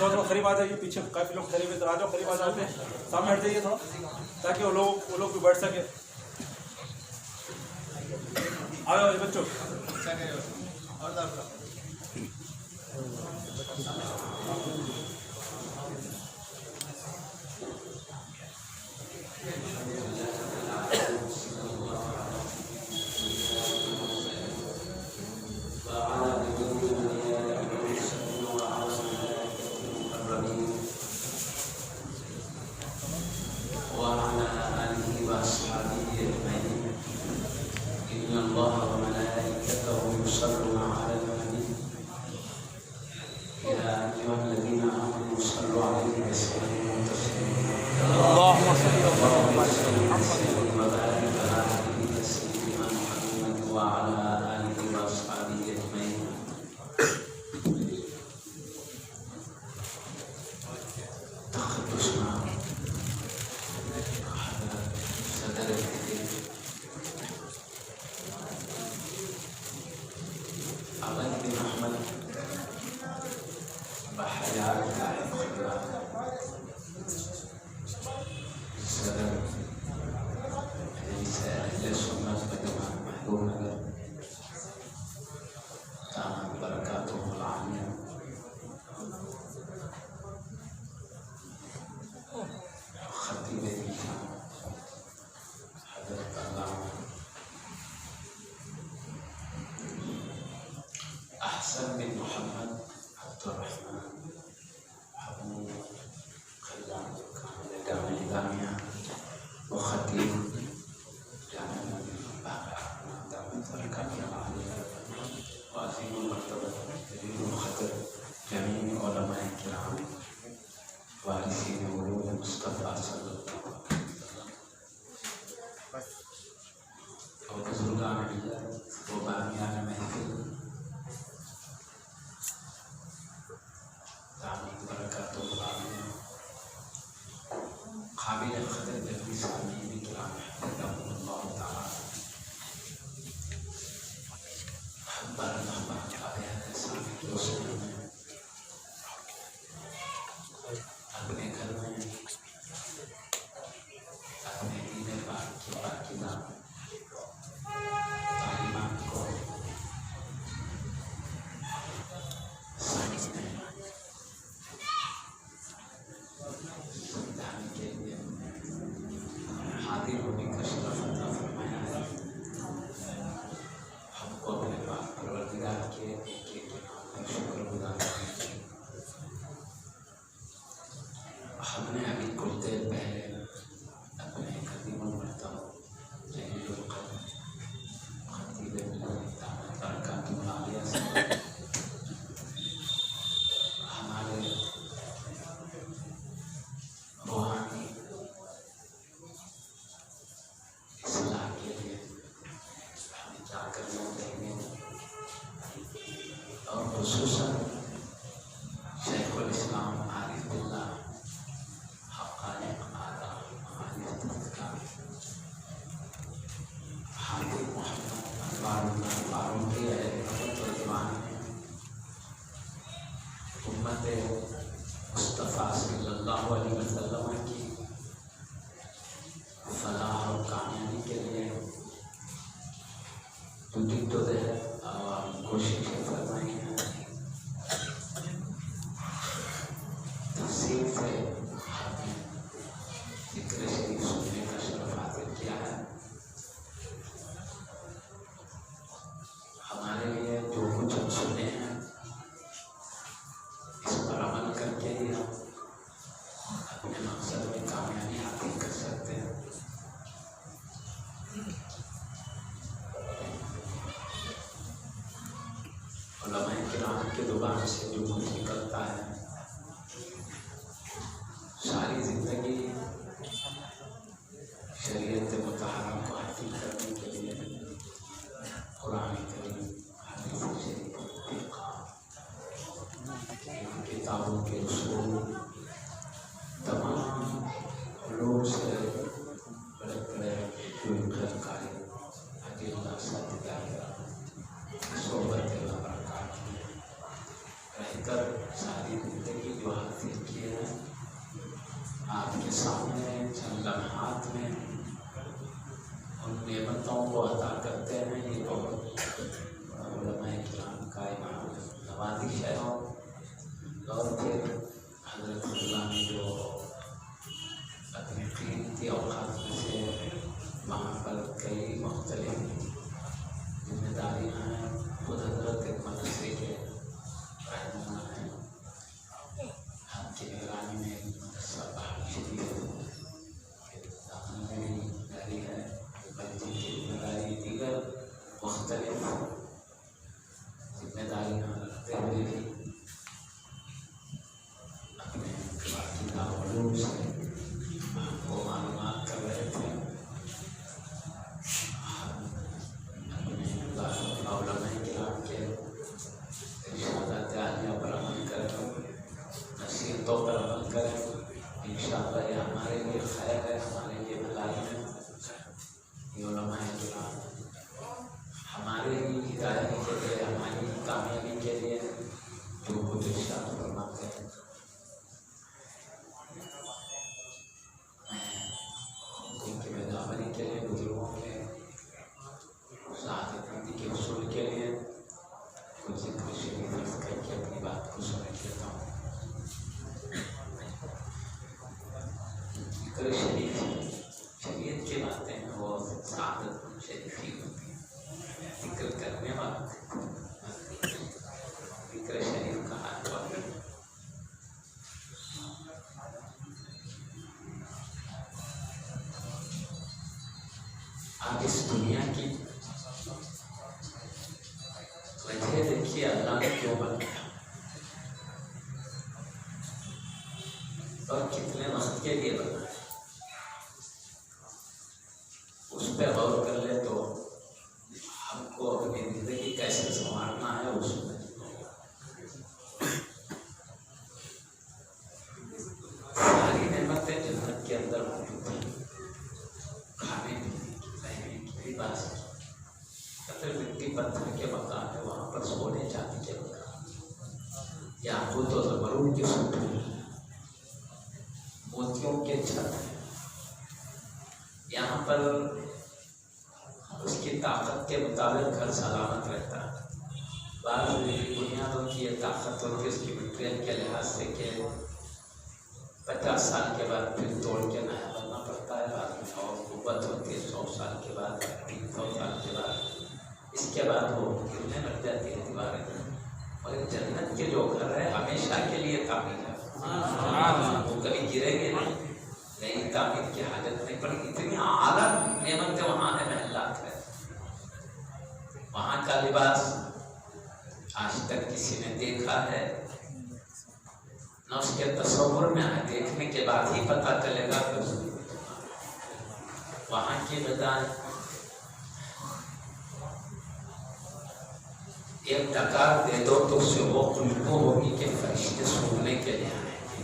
تھوڑا قریب آ جائیے، پیچھے کافی لوگ ٹھہرے ہوئے، تو آ جاؤ قریب آ جاتے ہیں، سامنے ہٹ جائیے تھوڑا تاکہ وہ لوگ بھی بیٹھ سکے. آ جاؤ بچوں. احسن بن محمد عبد الرحمن حبوب خلان جامع جامعہ وخطیب جامعہ وعظیم المرتبہ جلیل القدر جمیع علماء کرام وارثین علوم مصطفیٰ صلی اللہ علیہ وسلم اور بزرگان ملت و بامیان محفل برکاتہ العالمین قابل قدر جلیل سامعین کرام حفظهم اللہ تعالی اپنے گھر میں اپنے دین پاک کی پاکیزہ تعلیمات کو سمجھنے سمجھانے کے لیے حاضر ہونے کا شرف عطا فرمایا ہے. ہم کو اپنے پاک پروردگار کے شکر گزار کرنا چاہیے. ہم نے ابھی کچھ دیر پہلے اپنے قدیم المرتبہ جلیل القدر خطیب ملت برکاتہ العالیہ سے ہمارے روحانی اصلاح کے لیے ہمیں کیا کرنا چاہیے اور خصوصاً شیخ الاسلام عارف باللہ حقائق اعلیٰ معارف تذکار حامد محمد انوار اللہ فاروقی علیہ رضوان نے امت مصطفیٰ صلی اللہ علیہ وسلم کی فلاح اور کامیابی کے لیے جدوجہد اور کوششیں فرمائی ہیں. تفصیل سے ذکر شریف سننے کا شرف حاصل کیا ہے. ہمارے لیے جو کچھ ہم سنے ہیں اس پر عمل کر کے ہی ہم اپنے مقصد سامنے چند لمحات میں ان نعمتوں کو عطا کرتے ہیں، یہ بہت علماء کرام کا نوازش ہے۔ اور پھر حضرت اللہ نے جو اپنی قیمتی اوقات میں سے وہاں پر کئی مختلف ذمہ داریاں ہیں، خود حضرت مدرسے کے رہنما ہیں، آپ کی نگرانی میں مدرسہ بہار شریف داخلہ میں جاری ہے، مسجد کی ذمہ داری، دیگر مختلف ذمہ داریاں رکھتے ہوئے بھی اپنے باقی علوم سے وہ معلومات کر رہے تھے۔ علماء کرام کے ارشادات عالیہ پر عمل کریں، نصیحتوں پر عمل کریں، انشاءاللہ یہ ہمارے لیے خیر ہے، ہمارے لیے بھلائی ہے۔ یہ علماء کرام ہمارے ہی ہدایت کے لیے، ہماری کامیابی کے لیے جو کچھ ارشاد فرماتے ہیں، ان کی بیداری کے لیے، بزرگوں کے سعادت مندی کے حصول کے لیے کچھ ذکر شریف عرض کر کے اپنی بات کو سمجھ لیتا ہوں۔ ذکر شریف شریعت کی باتیں ہیں، وہ سعادت مند شریف ہی ہوتی ہیں۔ ذکر کرنے وقت ذکر شریف کا حال ہوا ہے۔ آپ اس دنیا کی وجہ دیکھیے، اللہ نے کیوں بنایا اور کتنے وقت کے لیے بنایا، اس پہ غور کر لے تو ہم کو اپنی زندگی کیسے سنوارنا ہے اس میں ساری نعمتیں جنت کے اندر موجود ہیں۔ کھانے پینے کی، رہنے کی بھی بات ہے، اگر مٹی پتھر کے مکان ہے وہاں پر سونے چاندی کے مکان، یاقوت و زمرد کے ستون، موتیوں کے چھت ہیں، یہاں پر اس کی طاقت کے مطابق گھر سلامت رہتا ہے۔ بعض بنیادوں کی یہ طاقت ہوتی ہے اس کی مٹیریل کے لحاظ سے کہ 50 سال کے بعد پھر توڑ کے نیا بننا پڑتا ہے، بعد میں اور قوت ہوتی ہے 100 سال کے بعد، 300 سال کے بعد، اس کے بعد وہ گرنے لگ جاتی ہے دیواریں۔ اور جنت کے جو گھر ہے ہمیشہ کے لیے تعمیر ہے، وہ کبھی گریں گے نہیں، نئی تعمیر کی حاجت نہیں پڑے گی۔ اتنی اعلیٰ نعمتیں وہاں ہے، محلات ہے، وہاں کا لباس آج تک کسی نے دیکھا ہے نہ اس کے تصور میں آئے، دیکھنے کے بعد ہی پتہ چلے گا کہ وہاں کی بجائے ایک ڈکار دے دو تو اس سے وہ خوشبو ہوگی کہ فرشتے سونگنے کے لیے آئیں گے۔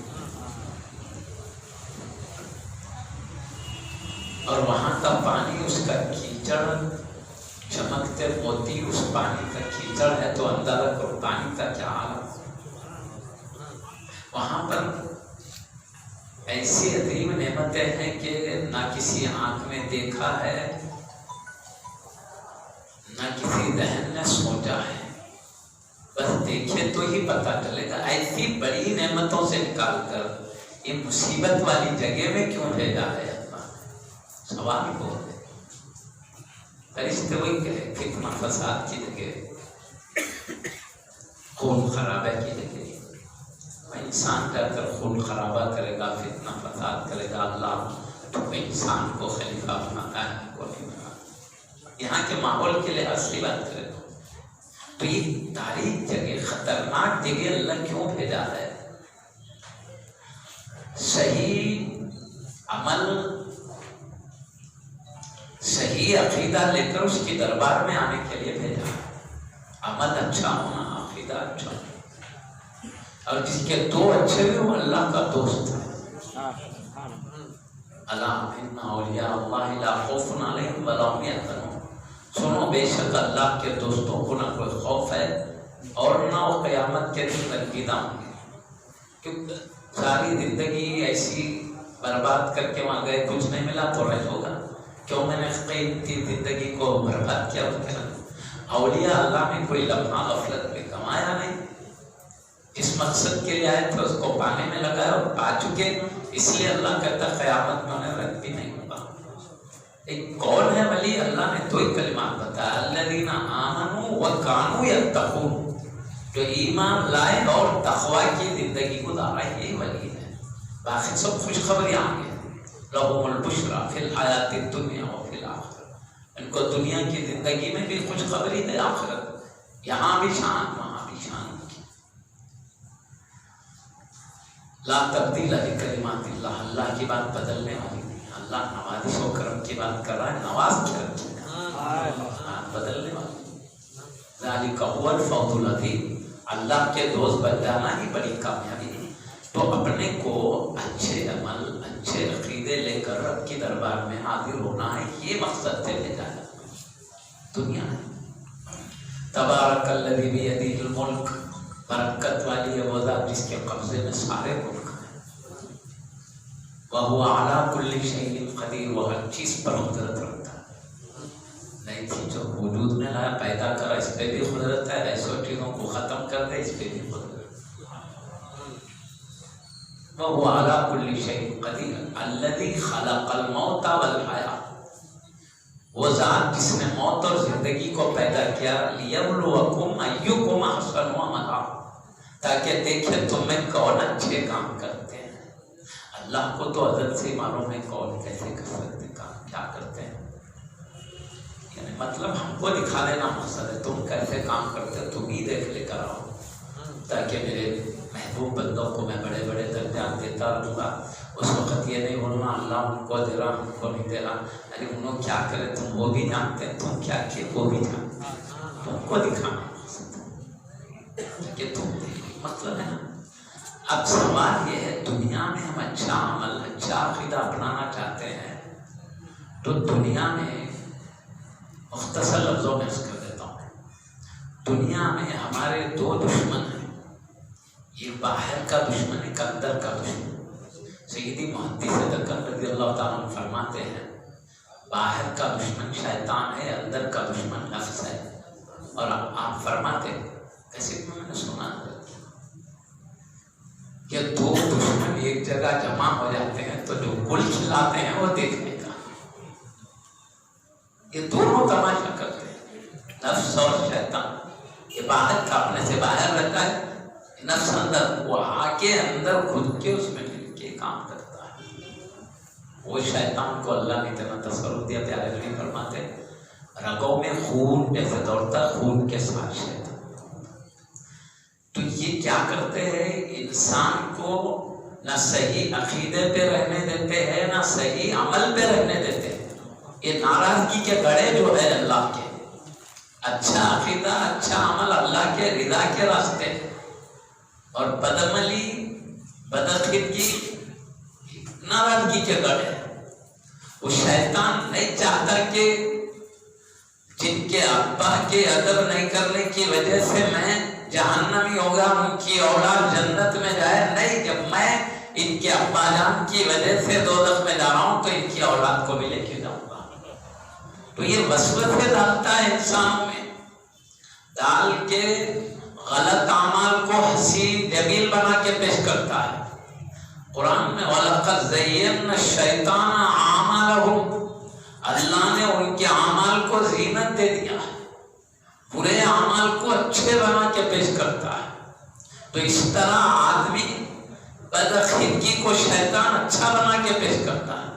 اور وہاں کا پانی، اس کا کیچڑ، چمکتے موتی اس پانی کا کیچڑ ہے تو اندازہ کرو پانی کا کیا حال ہے۔ وہاں پر ایسی عظیم نعمتیں ہیں کہ نہ کسی آنکھ نے دیکھا ہے، نہ کسی ذہن نے سوچا ہے، بس دیکھے تو ہی پتہ چلے گا۔ ایسی بڑی نعمتوں سے نکال کر یہ مصیبت والی جگہ میں کیوں بھیجا ہے اللہ؟ سوال کو فرشتے وہی کہے، فتنہ فساد کی جگہ، خون خرابہ کی جگہ، انسان جا کر خون خرابہ کرے گا، فتنہ فساد کرے گا، اللہ تو انسان کو خلیفہ بناتا ہے، کو نہیں بناتا۔ یہاں کے ماحول کے لحاظ سے بات کرے تو یہ تاریخ جگہ، خطرناک جگہ اللہ کیوں بھیجا ہے؟ صحیح عمل، صحیح عقیدہ لے کر اس کی دربار میں آنے کے لیے بھیجا۔ عمل اچھا ہونا، عقیدہ اچھا ہونا، اور جس کے دو اچھے ہوئے وہ اللہ کا دوست ہے۔ الا ان اولیاء اللہ لا خوف علیہم ولا هم يحزنون، سنو بے شک اللہ کے دوستوں کو نہ کوئی خوف ہے اور نہ وہ قیامت کے دن رنجیدہ ہوں گے، کیونکہ ساری زندگی ایسی برباد کر کے وہاں گئے, کچھ نہیں ملا تو رہ ہوگا. کیوں میں نے قیمتی زندگی کو برباد کیا؟ اولیاء اللہ نے کوئی لمحہ غفلت میں کمایا نہیں, اس مقصد کے لیے آئے تھے اس کو پانے میں لگایا اور پا چکے, اس لیے اللہ کہتا قیامت میں انہیں رد بھی نہیں ہوگا. ایک کون ہے ولی؟ اللہ نے دو ہی کلمات بتایا, الذین آمنوا وکانوا یتقون, جو ایمان لائے اور تقوی کی زندگی گزارا, یہی ولی ہے. باقی سب خوشخبریاں آ گئے, لہم البشریٰ فی الحیاۃ الدنیا وفی الآخرہ, ان کو دنیا کی زندگی میں بھی خوشخبری ہے, آخرت یہاں بھی شان وہاں بھی شان. لا تبدیل لکلمات اللہ, اللہ کی بات بدلنے والی نہیں. اللہ نوازش و کرم کی بات کر رہا ہے, نواز کے رکھے بدلنے والی. ذالک هو الفوز العظیم, اللہ کے دوست بن جانا ہی بڑی کامیابی ہے. تو اپنے کو اچھے عمل اچھے عقیدے لے کر رب کی دربار میں حاضر ہونا ہے, یہ مقصد سے لے جانا دنیا ہے. تبارک الذی بیدہ الملک, برکت والی ہے وہ ذات جس کے قبضے میں سارے ملک ہیں. وَهُوَ عَلَىٰ كُلِّ شَيْءٍ قَدِيرٌ, وہ ہر چیز پر قدرت رکھتا ہے. نہیں تھی جو وجود میں لایا پیدا کرا, اس پہ بھی قدرت ہے, ایسے چیزوں کو ختم کر دے اس پہ بھی قدرت. وَهُوَ عَلَىٰ كُلِّ شَيْءٍ قَدِيرٌ الَّذِي خَلَقَ الْمَوْتَ وَالْحَيَاةَ, وہ ذات جس نے موت اور زندگی کو پیدا کیا, لِيَبْلُوَكُمْ أَيُّكُمْ أَحْسَنُ عَمَلًا, تاکہ دیکھیں تم میں کون اچھے کام کرتے ہیں. اللہ کو تو ازل سے معلوم ہے کون کیسے کر سکتے کام, کیا کرتے ہیں. یعنی مطلب ہم کو دکھا دینا مقصد ہے, تم کیسے کام کرتے ہو تم ہی دیکھ لے کر آؤ, تاکہ میرے محبوب بندوں کو میں بڑے بڑے درجات دیتا رہوں گا. اس وقت یہ نہیں بولنا اللہ ان کو دے رہا ان کو نہیں دے رہا, ارے انہوں کیا کرے تم وہ بھی جانتے ہیں, تم کیا کیے وہ بھی جانتے ہیں, تم کو دکھانا کہ تم مطلب ہے نا. اب سوال یہ ہے, دنیا میں ہم اچھا عمل اچھا عقیدہ اپنانا چاہتے ہیں, تو دنیا میں مختصر لفظوں میں اس کر دیتا ہوں, دنیا میں ہمارے دو دشمن ہیں. یہ باہر کا دشمن ایک اندر کا دشمن. سیدی محدث دکن رضی اللہ تعالیٰ عنہ فرماتے ہیں باہر کا دشمن شیطان ہے, اندر کا دشمن نفس ہے. اور آپ فرماتے ہیں کیسے میں نے سنا کہ دو دشمن ایک جگہ جمع ہو جاتے ہیں تو جو گل کھلاتے ہیں وہ دیکھنے کا, یہ دونوں تماشا کرتے ہیں, نفس اور شیطان. یہ باہر کا اپنے سے باہر رہتا ہے, نفس اندر, وہ آ کے اندر خود کے اس میں مل کے کام کرتا ہے. وہ شیطان کو اللہ نے اتنا تصرف دیا, پیارے نبی فرماتے رگوں میں خون جیسے دوڑتا خون کے ساتھ شیطان. تو یہ کیا کرتے ہیں, انسان کو نہ صحیح عقیدے پہ رہنے دیتے ہیں نہ صحیح عمل پہ رہنے دیتے ہیں. یہ ناراضگی کے گڑھے جو ہے اللہ کے, اچھا عقیدہ اچھا عمل اللہ کے رضا کے راستے, اور بدعملی بدعقیدگی ناراضگی کے گڑھے. وہ شیطان نہیں چاہتا کہ جن کے ابا کے ادب نہیں کرنے کی وجہ سے میں جہنمی ہوگا, ان کی اولاد جنت میں جائے. نہیں, جب میں ان کے ابا جان کی وجہ سے دوزخ میں جا رہا ہوں تو ان کی اولاد کو بھی لے کے جاؤں گا. تو یہ وسوسے ڈالتا ہے انسانوں میں, ڈال کے غلط اعمال کو حسین جمیل بنا کے پیش کرتا ہے. قرآن میں وَلَقَدْ زَيَّنَّا الشَّيْطَانَ أَعْمَالَهُمْ, اللہ نے ان کے اعمال کو زینت دے دیا, برے اعمال کو اچھے بنا کے پیش کرتا ہے. تو اس طرح آدمی بدعقیدگی کو شیطان اچھا بنا کے پیش کرتا ہے,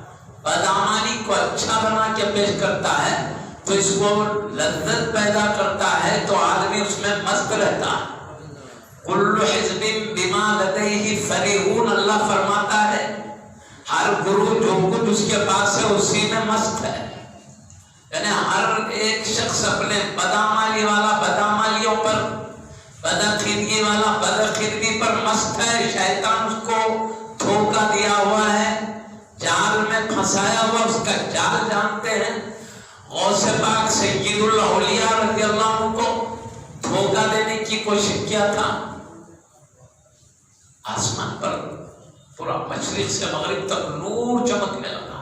بدعمالی کو اچھا بنا کے پیش کرتا ہے, تو اس کو لذت پیدا کرتا ہے, تو آدمی اس میں مست رہتا ہے. کل حزب بما لدیہ فرحون, اللہ فرماتا ہے ہر گروہ جو کچھ اس کے پاس ہے اسی میں مست ہے. یعنی ہر ایک شخص اپنے بدعمالی والا بدعمالیوں پر, بدعقیدگی والا بدعقیدگی پر مست ہے. شیطان اس کو دھوکہ دیا ہوا ہے, جال میں پھنسایا ہوا, اس کا جال جانتے ہیں. غوث پاک سید الاولیاء رضی اللہ عنہ کو دھوکہ دینے کی کوشش کیا تھا. آسمان پر پورا مشرق سے مغرب تک نور چمکنے لگا.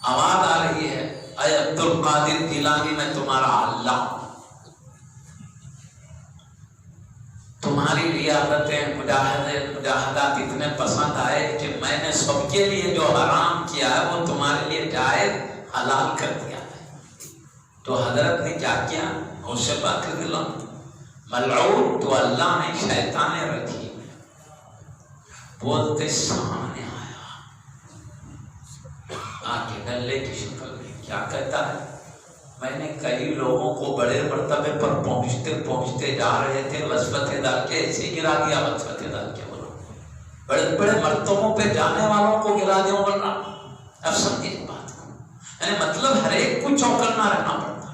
آواز آ رہی ہے اے عبد القادر گیلانی میں تمہارا اللہ ہوں. تمہاری ریاضتیں مجاہدات اتنے پسند آئے کہ میں نے سب کے لیے جو حرام کیا ہے وہ تمہارے لیے جائز حلال کر دیا ہے. تو حضرت نے کیا کیا؟ غوث پاک رضی اللہ عنہ ملعون تو اللہ نے شیطان رکھی بولتے سامنے آیا آگے ڈلے کی شکل میں کیا کہتا ہے؟ میں نے کئی لوگوں کو بڑے مرتبے پر پہنچتے جا رہے تھے وسوت ڈال کے ایسے گرا دیا. وسوت ڈال کے بولو بڑے بڑے مرتبوں پہ جانے والوں کو گرا دیا بول رہا. اب سمجھے اس بات کو، یعنی مطلب ہر ایک کو چوکنا رہنا پڑتا.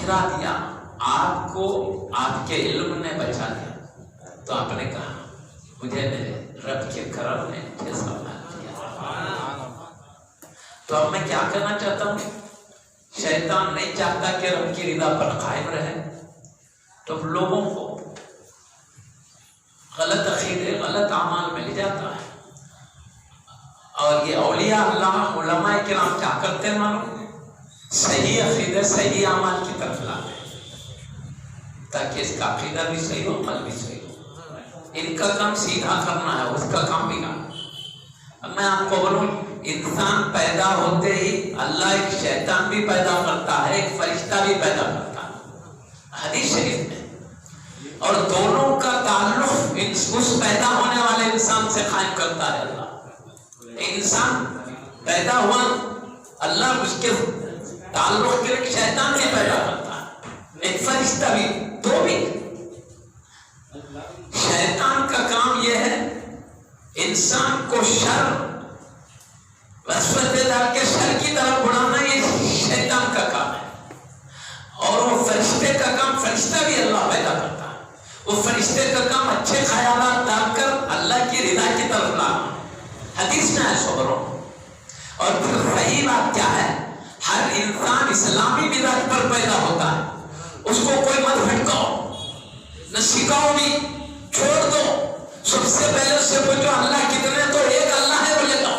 گرا دیا، آپ کو آپ کے علم نے بچا دیا. تو آپ نے کہا مجھے میرے رب کے کرم نے جیسا کیا. تو اب میں کیا کرنا چاہتا ہوں؟ شیطان نہیں چاہتا کہ رب کی رضا پر قائم رہے، تو لوگوں کو غلط عقیدے غلط اعمال میں لے جاتا ہے. اور یہ اولیاء اللہ علماء کرام کیا کرتے ہیں معلوم؟ صحیح عقیدے صحیح اعمال کی طرف لاتے ہیں تاکہ اس کا عقیدہ بھی صحیح ہو، عمل بھی صحیح ہو. ان کا کام سیدھا کرنا ہے، اس کا کام بگاڑنا. اب میں آپ کو بولوں انسان پیدا ہوتے ہی اللہ ایک شیطان بھی پیدا کرتا ہے، ایک فرشتہ بھی پیدا کرتا ہے حدیث شریف میں. اور دونوں کا تعلق اس پیدا ہونے والے انسان سے قائم کرتا ہے اللہ. انسان پیدا ہوا اللہ اس کے تعلق کے لیے شیطان بھی پیدا کرتا ہے، ایک فرشتہ بھی، دو بھی. شیطان کا کام یہ ہے انسان کو شر وسوسے ڈال کے شر کی طرف بڑھانا، یہ شیطان کا کام ہے. اور وہ فرشتے کا کام، فرشتہ بھی اللہ پیدا کرتا ہے، وہ فرشتے کا کام اچھے خیالات ڈال کر اللہ کی رضا کی طرف لانا. حدیث میں ہے صبروں. اور پھر صحیح بات کیا ہے؟ ہر انسان اسلامی مزاج پر پیدا ہوتا ہے. اس کو کوئی مت بھٹکاؤ، نہ سکھاؤ بھی، چھوڑ دو. سب سے پہلے اس سے پوچھو اللہ کتنے؟ تو ایک اللہ ہے، بولے گا.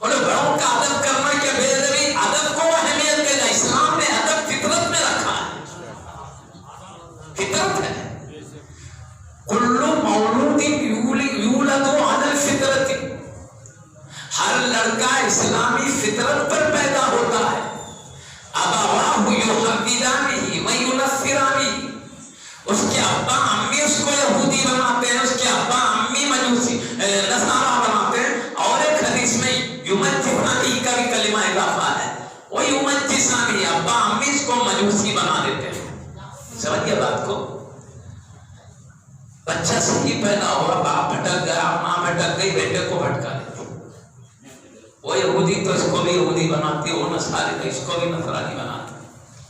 بولے بڑوں کا ادب کرنا کہ بے ادبی، ادب کو اہمیت دینا. اسلام نے ادب فطرت میں رکھا ہے، فطرت ہے. کل مولود یولد علی الفطرت، ہر لڑکا اسلامی فطرت پر پیدا ہوتا ہے. ابواہ یحودانہ و ینصرانہ، اس کے ابا امی اس کو یہودی بناتے ہیں، اس کے ابا امی مجوسی نصارہ بناتے ہیں. اور ایک حدیث میں یمجسانی کا بھی کلمہ اضافہ ہے، وہ یمجسانی، ابا امی اس کو مجوسی بنا دیتے ہیں. سمجھ گئے بات کو؟ بچہ صحیح پیدا ہوا، باپ بھٹک گیا، ماں بھٹک گئی، بیٹے کو بھٹکا دیتی. وہ یہودی تو اس کو بھی یہودی بناتی، وہ نصاری تو اس کو بھی نصرانی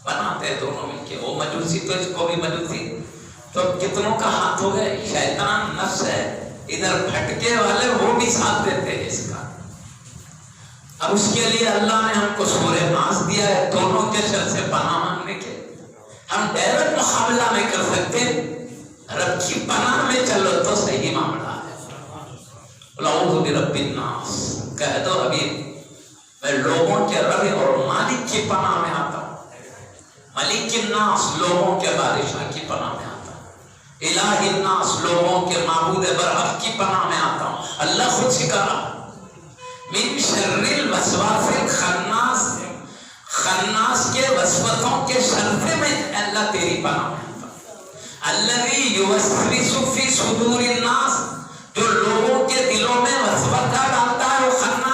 بناتے ہیں دونوں مل کے. وہ مجوسی تو اس کو بھی مجوسی. تو کتنوں کا ہاتھ ہو گئے؟ شیطان نفس ہے، ادھر بھٹکے والے وہ بھی ساتھ دیتے ہیں اس کا. اب اس کے لیے اللہ نے ہم کو سورہ ناس دیا ہے دونوں کے شر سے پناہ مانگنے کے. ہم ڈائریکٹ مقابلہ نہیں کر سکتے، رب کی پناہ میں چلو تو صحیح معاملہ ہے. اعوذ برب الناس کہہ دو حبیب میں لوگوں کے رب اور مالک کی پناہ میں آتا ہوں. ملک الناس لوگوں کے بادشاہ کی پناہ میں آتا ہوں. الہ الناس لوگوں کے معبود برحق کی پناہ میں آتا ہوں. اللہ خود سکھا رہا من شر الوسواس الخناس، خناس کے وسوسوں کے شر سے میں اللہ تیری پناہ میں آتا ہوں. الذی یوسوس فی صدور الناس، جو لوگوں کے دلوں میں وسوسہ ڈالتا ہے وہ خناس.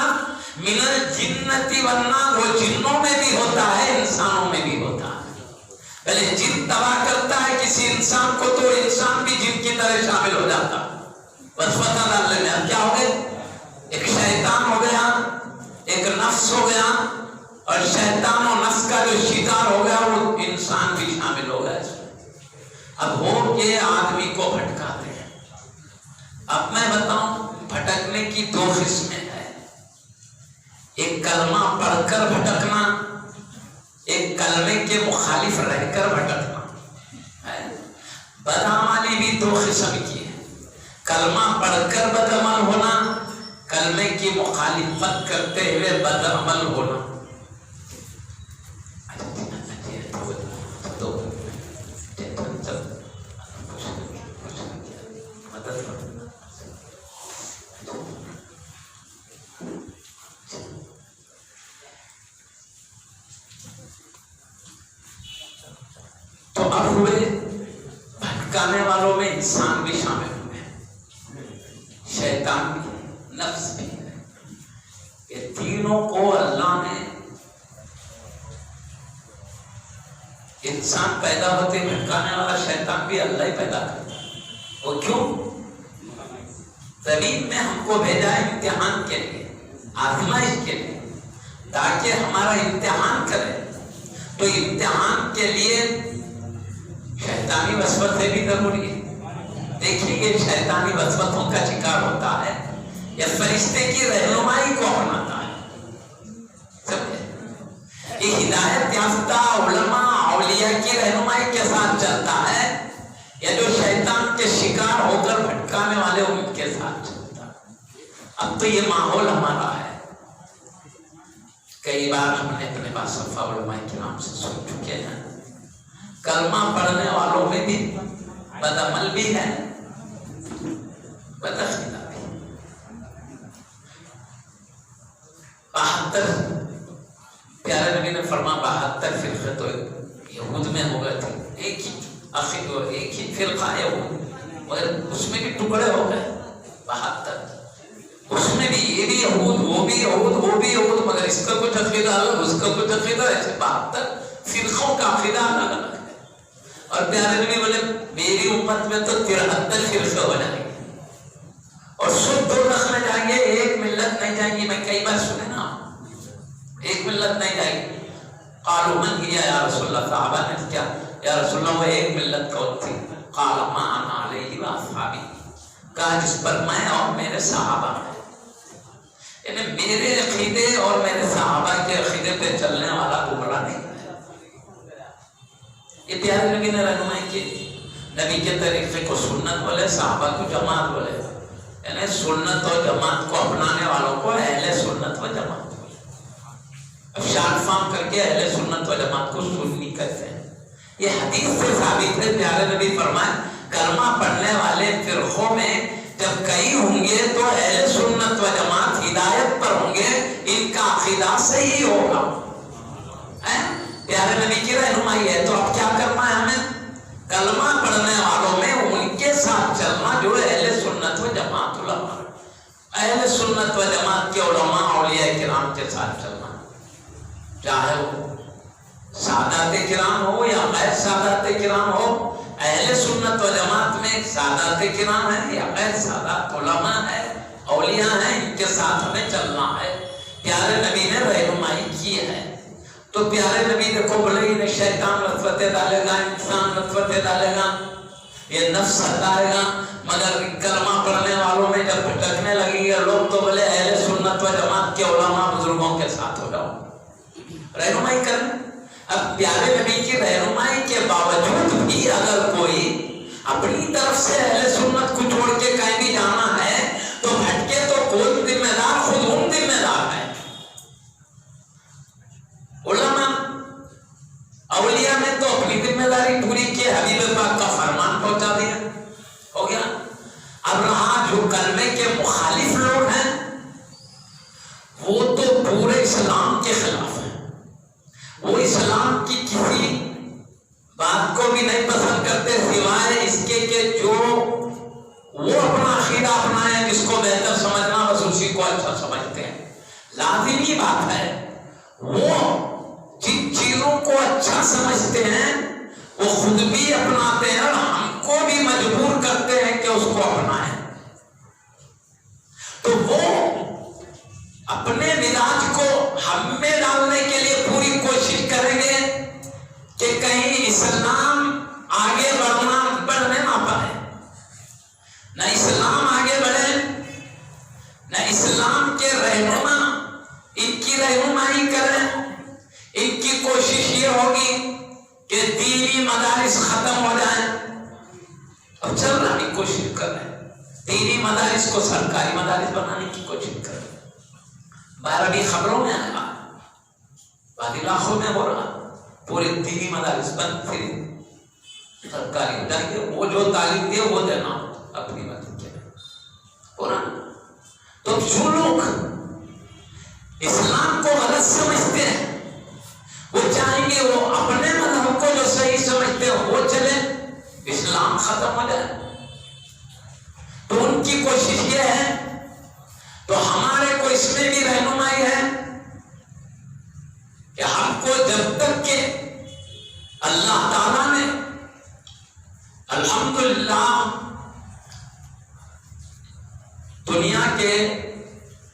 من الجنۃ والناس، وہ جنوں میں بھی ہوتا ہے انسانوں میں بھی ہوتا ہے. پہلے جن تباہ کرتا ہے کسی انسان کو تو انسان بھی جن کی طرح شامل ہو جاتا. وسوسہ ڈالنے میں اب کیا ہو گئے؟ ایک شیطان ہو گیا، ایک نفس ہو گیا، اور شیطان و نفس کا جو شکار ہو گیا وہ انسان بھی شامل ہو گیا اس میں. اب ہو کے آدمی کو بھٹکاتے ہیں. اب میں بتاؤں بھٹکنے کی دو قسمیں ہیں. ایک کلمہ پڑھ کر بھٹکنا، ایک کلمے کے مخالف رہ کر بھٹکنا. بدعملی بھی دو قسم کی ہے، کلمہ پڑھ کر بدعمل ہونا، کلمے کی مخالفت کرتے ہوئے بدعمل ہونا۔ تو اب ہوئے بھٹکانے والوں میں انسان بھی شامل ہوئے، شیطان بھی، نفس بھی، یہ تینوں کو اللہ نے، انسان پیدا ہوتے بھٹکانے والا شیطان بھی اللہ ہی پیدا کرتا ہے۔ وہ کیوں؟ زمین میں ہم کو بھیجا ہے امتحان کے لیے، آزمائش کے لیے، تاکہ ہمارا امتحان کرے۔ تو امتحان کے لیے شیطانی وسوسے بھی ضروری ہے۔ دیکھیں گے شیطانی وسوسوں کا شکار ہوتا ہے یا فرشتے کی رہنمائی کو اپناتا ہے۔ سمجھے؟ یہ ہدایت یافتہ علماء اولیاء کی رہنمائی کے ساتھ چلتا ہے یا جو شیطان کے شکار ہو کر بھٹکانے والے ان کے ساتھ چلتا ہے۔ اب تو یہ ماحول ہمارا ہے۔ کئی بار ہم نے اپنے باصفہ علماء کرام سے سن چکے ہیں، کلمہ پڑھنے والوں میں بھی بدعمل بھی ہے، بدعقیدہ بھی۔ 72 پیارے نبی نے فرمایا 72 فرقے تو یہود میں ہو گئے تھے، ایک ہی فرقہ یہود، مگر اس میں بھی ٹکڑے ہو گئے 72۔ اس میں بھی یہ بھی یہود، وہ بھی یہود، وہ بھی یہود، مگر اس کا کچھ عقیدہ الگ، اس کا کچھ عقیدہ، ایسے 72 فرقوں کا عقیدہ الگ الگ ہے۔ اور پیارے نبی بولے میری امت میں تو 73 فرقے ہو جائیں گے اور سب دوزخ میں جائیں گے، ایک ملت نہیں جائیں گی۔ میں کئی بار سنے نا، ایک ملت نہیں جائے گی۔ قالوا من هي یا رسول اللہ، صحابہ نے کیا یا رسول اللہ وہ ایک ملت کون تھی؟ قال ما انا علیہ واصحابی، کہا جس پر میں اور میرے صحابہ ہیں، یعنی میرے عقیدے اور میرے صحابہ کے عقیدے پہ چلنے والا گمراہ نہیں ہے۔ یہ پیارے نبی نے رہنمائی کی، نبی کے طریقے کو سنت بولے، صحابہ کو جماعت بولے، یعنی سنت اور جماعت کو اپنانے والوں کو اہل سنت و جماعت بولے۔ اب شارٹ فارم کر کے اہل سنت و جماعت کو سنی کہتے ہیں۔ یہ حدیث سے ثابت ہے، پیارے نبی فرمائے کلمہ پڑھنے والے فرقوں میں جب کئی ہوں گے تو اہل سنت و جماعت ہدایت پر ہوں گے، ان کا عقیدہ صحیح ہوگا۔ پیارے نبی کی رہنمائی ہے۔ تو اب کیا کرنا ہے ہمیں؟ کلمہ پڑھنے والوں میں ان کے ساتھ چلنا جو اہل سنت و جماعت علماء، اہل سنت و جماعت کے علماء اولیاء کرام کے ساتھ چلنا، چاہے وہ سادات کرام ہو یا غیر سادات کرام ہو۔ اہل سنت و جماعت میں سادات کرام ہیں یا غیر سادات علماء ہیں، اولیاء ہیں، ان کے ساتھ ہمیں چلنا ہے۔ پیارے نبی نے رہنمائی کی ہے۔ تو پیارے نبی دیکھو بولے یہ شیطان وسوسے ڈالے گا، انسان وسوسے ڈالے گا، یہ نفس ہٹائے گا، مگر کلمہ پڑھنے والوں میں جب بھٹکنے لگیں گے لوگ تو بولے اہل سنت و جماعت کے علماء بزرگوں کے ساتھ ہو جاؤ، رہنمائی کریں۔ اب پیارے نبی کی رہنمائی کے باوجود بھی اگر کوئی اپنی طرف سے اہل سنت کو چھوڑ کے کہیں بھی جانا ہے تو بھٹکے تو کون ذمہ دار؟ خود ان ذمہ دار ہے۔ علماء اولیاء نے تو اپنی ذمہ داری پوری کی، حبیب پاک کا فرمان پہنچا دیا، ہو گیا۔ اب رہا جو کلمے کے مخالف لوگ ہیں وہ تو پورے اسلام کے خلاف ہیں، وہ اسلام کی کسی بات کو بھی نہیں پسند کرتے سوائے اس کے کہ جو وہ اپنا عقیدہ اپنائیں، جس کو بہتر سمجھنا بس اسی کو اچھا سمجھتے ہیں۔ لازمی بات ہے، وہ جن چیزوں کو اچھا سمجھتے ہیں وہ خود بھی اپناتے ہیں اور ہم کو بھی مجبور کرتے ہیں کہ اس کو اپنائیں۔ تو وہ اپنے مزاج کو ہم میں ڈالنے کے لیے پوری کوشش کریں گے کہ کہیں اسلام آگے بڑھنے نہ پائے، نہ اسلام آگے بڑھے، نہ اسلام کے رہنما ان کی رہنمائی کریں۔ ان کی کوشش یہ ہوگی کہ دینی مدارس ختم ہو جائیں، سب چل رہا ہے، کوشش کر رہے ہیں دینی مدارس کو سرکاری مدارس بنانے کی کوشش کر رہے ہیں۔ باہر ابھی خبروں میں آیا، بعض علاقوں میں ہو رہا، پورے دینی مدارس بند تھے، سرکاری جائیں وہ جو تعلیم دے وہ دینا اپنی مرضی کے ہو رہا۔ تو جو لوگ اسلام کو غلط سمجھتے ہیں وہ چاہیں گے وہ اپنے مذہب کو جو صحیح سمجھتے ہیں وہ چلے، اسلام ختم ہو جائے۔ تو ان کی کوشش یہ ہے، تو ہمارے کو اس میں بھی رہنمائی ہے کہ ہم کو جب تک کہ اللہ تعالیٰ نے الحمدللہ دنیا کے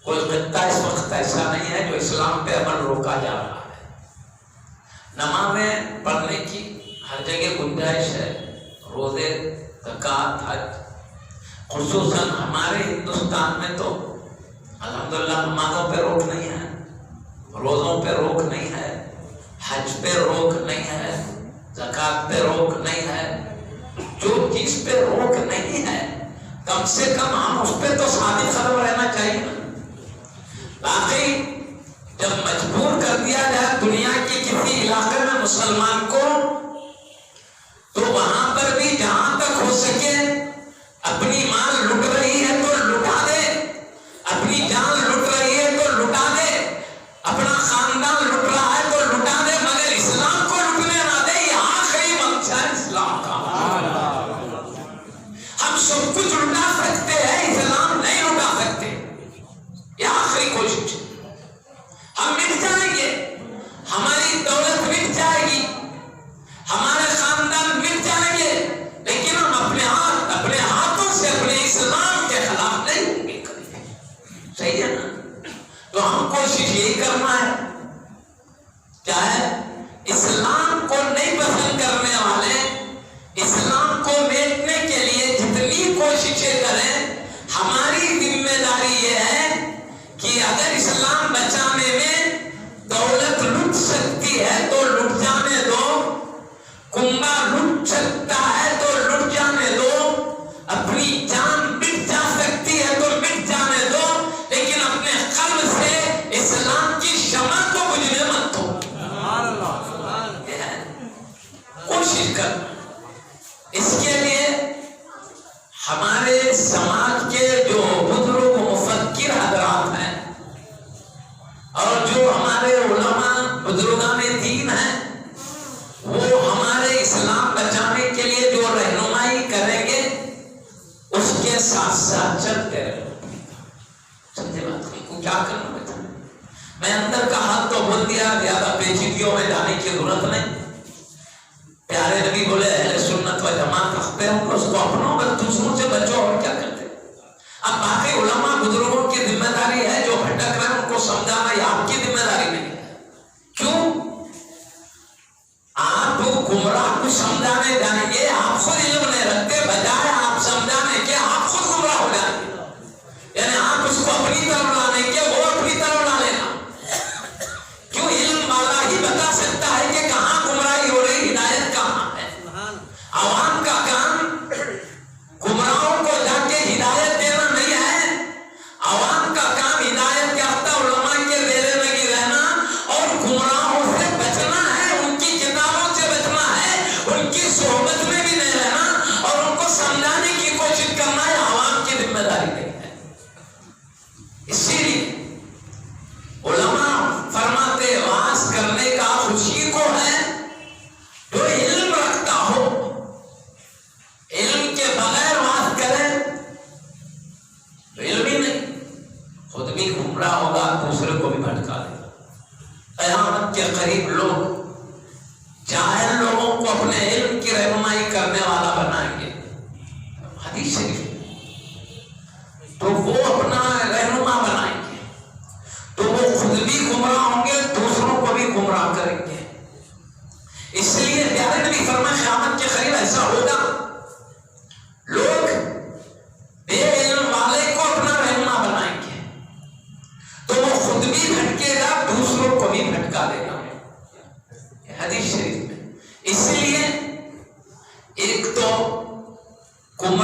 کوئی خطہ اس وقت ایسا نہیں ہے جو اسلام پہ عمل روکا جا رہا ہے۔ نمازیں پڑھنے کی ہر جگہ گنجائش ہے، روزے، زکوٰۃ، حج، خصوصاً ہمارے ہندوستان میں تو الحمدللہ نمازوں پہ روک نہیں ہے، روزوں پہ روک نہیں ہے، حج پہ روک نہیں ہے، زکوٰۃ پہ روک نہیں ہے۔ جو چیز پہ روک نہیں ہے کم سے کم ہم اس پہ تو ثابت قدم رہنا چاہیے۔ باقی جب مجبور کر دیا جائے دنیا کے کسی علاقے میں مسلمان کو، تو وہاں پر بھی جہاں تک ہو سکے اپنی مال لٹ رہی ہے تو لٹا دے، اپنی جان لٹ رہی ہے تو لٹا دے، اپنا خاندان لٹ رہا ہے تو لٹا دے، مگر اسلام کو لٹنے نہ دے۔ یہ آخری مقصد ہے اسلام کا۔ ہم سب کچھ لٹا سکتے ہیں، اسلام نہیں لٹا سکتے، یہ آخری کوشش ہے۔ ہم مٹ جائیں گے، ہماری دولت مٹ جائے گی، ہمارے خاندان مٹ جائیں گے، لیکن ہم اپنے ہاتھوں سے اپنے اسلام کے خلاف نہیں ہوں گے کبھی۔ صحیح ہے نا؟ تو ہم کوشش یہی کرنا ہے، چاہے اسلام کو نہیں پسند کرنے والے اسلام کو میٹنے کے لیے جتنی کوششیں کریں، ہماری ذمہ داری یہ ہے کہ اگر اسلام بچانے میں دولت لٹ سکتی ہے تو لٹ جانے دو، کنبہ لٹ سکتا ہے تو لٹ جانے دو، اپنی جان مٹ جا سکتی ہے تو مٹ جانے دو، لیکن اپنے قلب سے اسلام کی شمع کو بجھنے مت دو۔ کوشش کرنا۔ اس کے لیے ہمارے سماج کے جو بزرگ مفکر حضرات ہیں اور جو ہمارے علماء بزرگان دین ہیں، وہ ہمارے اسلام بچانے کے لیے جو رہنمائی کریں گے اس کے ساتھ ساتھ چلتے رہیں۔ سمجھے بات کو کیا کرنا ہے؟ میں اندر کا حال تو بول دیا، زیادہ پیچیدگیوں میں جانے کی ضرورت نہیں۔ پیارے نبی بولے اہل سنت و جماعت رکھتے ہیں، اس کو اپنوں بس دوسروں سے بچو، اور کیا کرتے۔ اب باقی علماء بزرگوں کی ذمہ داری ہے، جو بھٹک رہے ہیں ان کو سمجھانا، یہ آپ کی ذمہ داری نہیں ہے۔ کیوں؟ آپ گمراہ کو سمجھانے جائیں گے، آپ خود علم نہیں رکھتے، بجائے آپ سمجھانے کے آپ خود گمراہ ہو جائیں گے، یعنی آپ اس کو اپنی طرف لانے کے وہ اپنی طرف لا لینا۔ کیوں؟ علم والا ہی بتا سکتا ہے کہ کہاں گمراہی ہو رہی، ہدایت کہاں ہے۔ عوام کا کام گمراہوں کو جا کے ہدایت دینا نہیں ہے، عوام کا کام ہدایت یافتہ علماء کے زیر لگی رہنا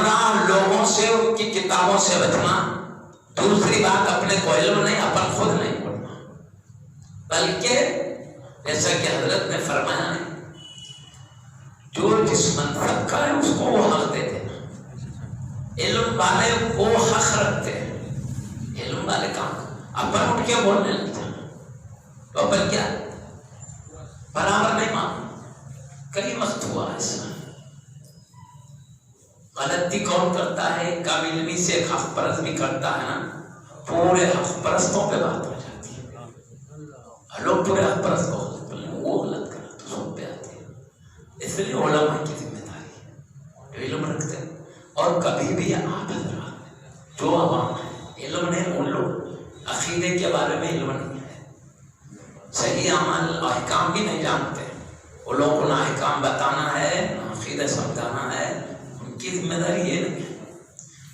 گمراہ لوگوں سے ان کی کتابوں سے بچنا. دوسری بات اپنے کو علم نہیں، اپن خود نہیں پڑھنا، بلکہ جیسا کہ حضرت نے فرمایا ہے جو جس منصب کا ہے اس کو وہ حق دے دینا. علم والے وہ حق رکھتے ہیں، علم والے کام اپن اٹھ کے بولنے لگ جانا تو اپن کیا برابر نہیں ماننا. کئی وقت ہوا ایسا. غلطی کون کرتا ہے؟ کم علمی سے ایک حق پرست بھی کرتا ہے نا، پورے حق پرستوں پہ بات ہو جاتی ہے. لوگ پورے حق پرست کو وہ غلط کرا تو سب پہ آتے ہیں. اس لیے علماء کی ذمہ داری ہے جو علم رکھتے ہیں. اور کبھی بھی آپ حضرات جو عوام ہے علم نہیں، ان لوگ عقیدے کے بارے میں علم نہیں ہے، صحیح اعمال احکام بھی نہیں جانتے. وہ لوگوں کو نہ احکام بتانا ہے نہ عقیدہ سمجھانا ہے. ان کی ذمہ داری یہ نہیں ہے.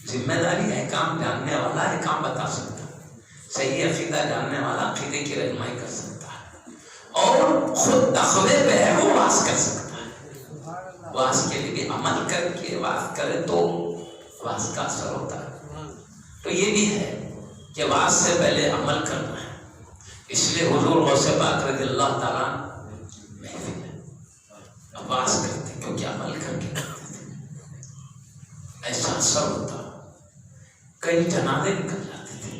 ذمہ داری احکام جاننے والا احکام بتا سکتا ہے، صحیح عقیدہ جاننے والا عقیدے کی رہنمائی کر سکتا ہے، اور خود تقوی پہ ہے وہ واز کر سکتا ہے. واز کے لیے بھی عمل کر کے واز کرے تو واز کا اثر ہوتا ہے. تو یہ بھی ہے کہ واز سے پہلے عمل کرنا ہے. اس لیے حضور غوث پاک رضی اللہ تعالیٰ محفل ہے اب واز کرتے کیونکہ عمل کر کے کرتے تھے، ایسا اثر ہوتا. کئی جنازے نکل جاتے تھے.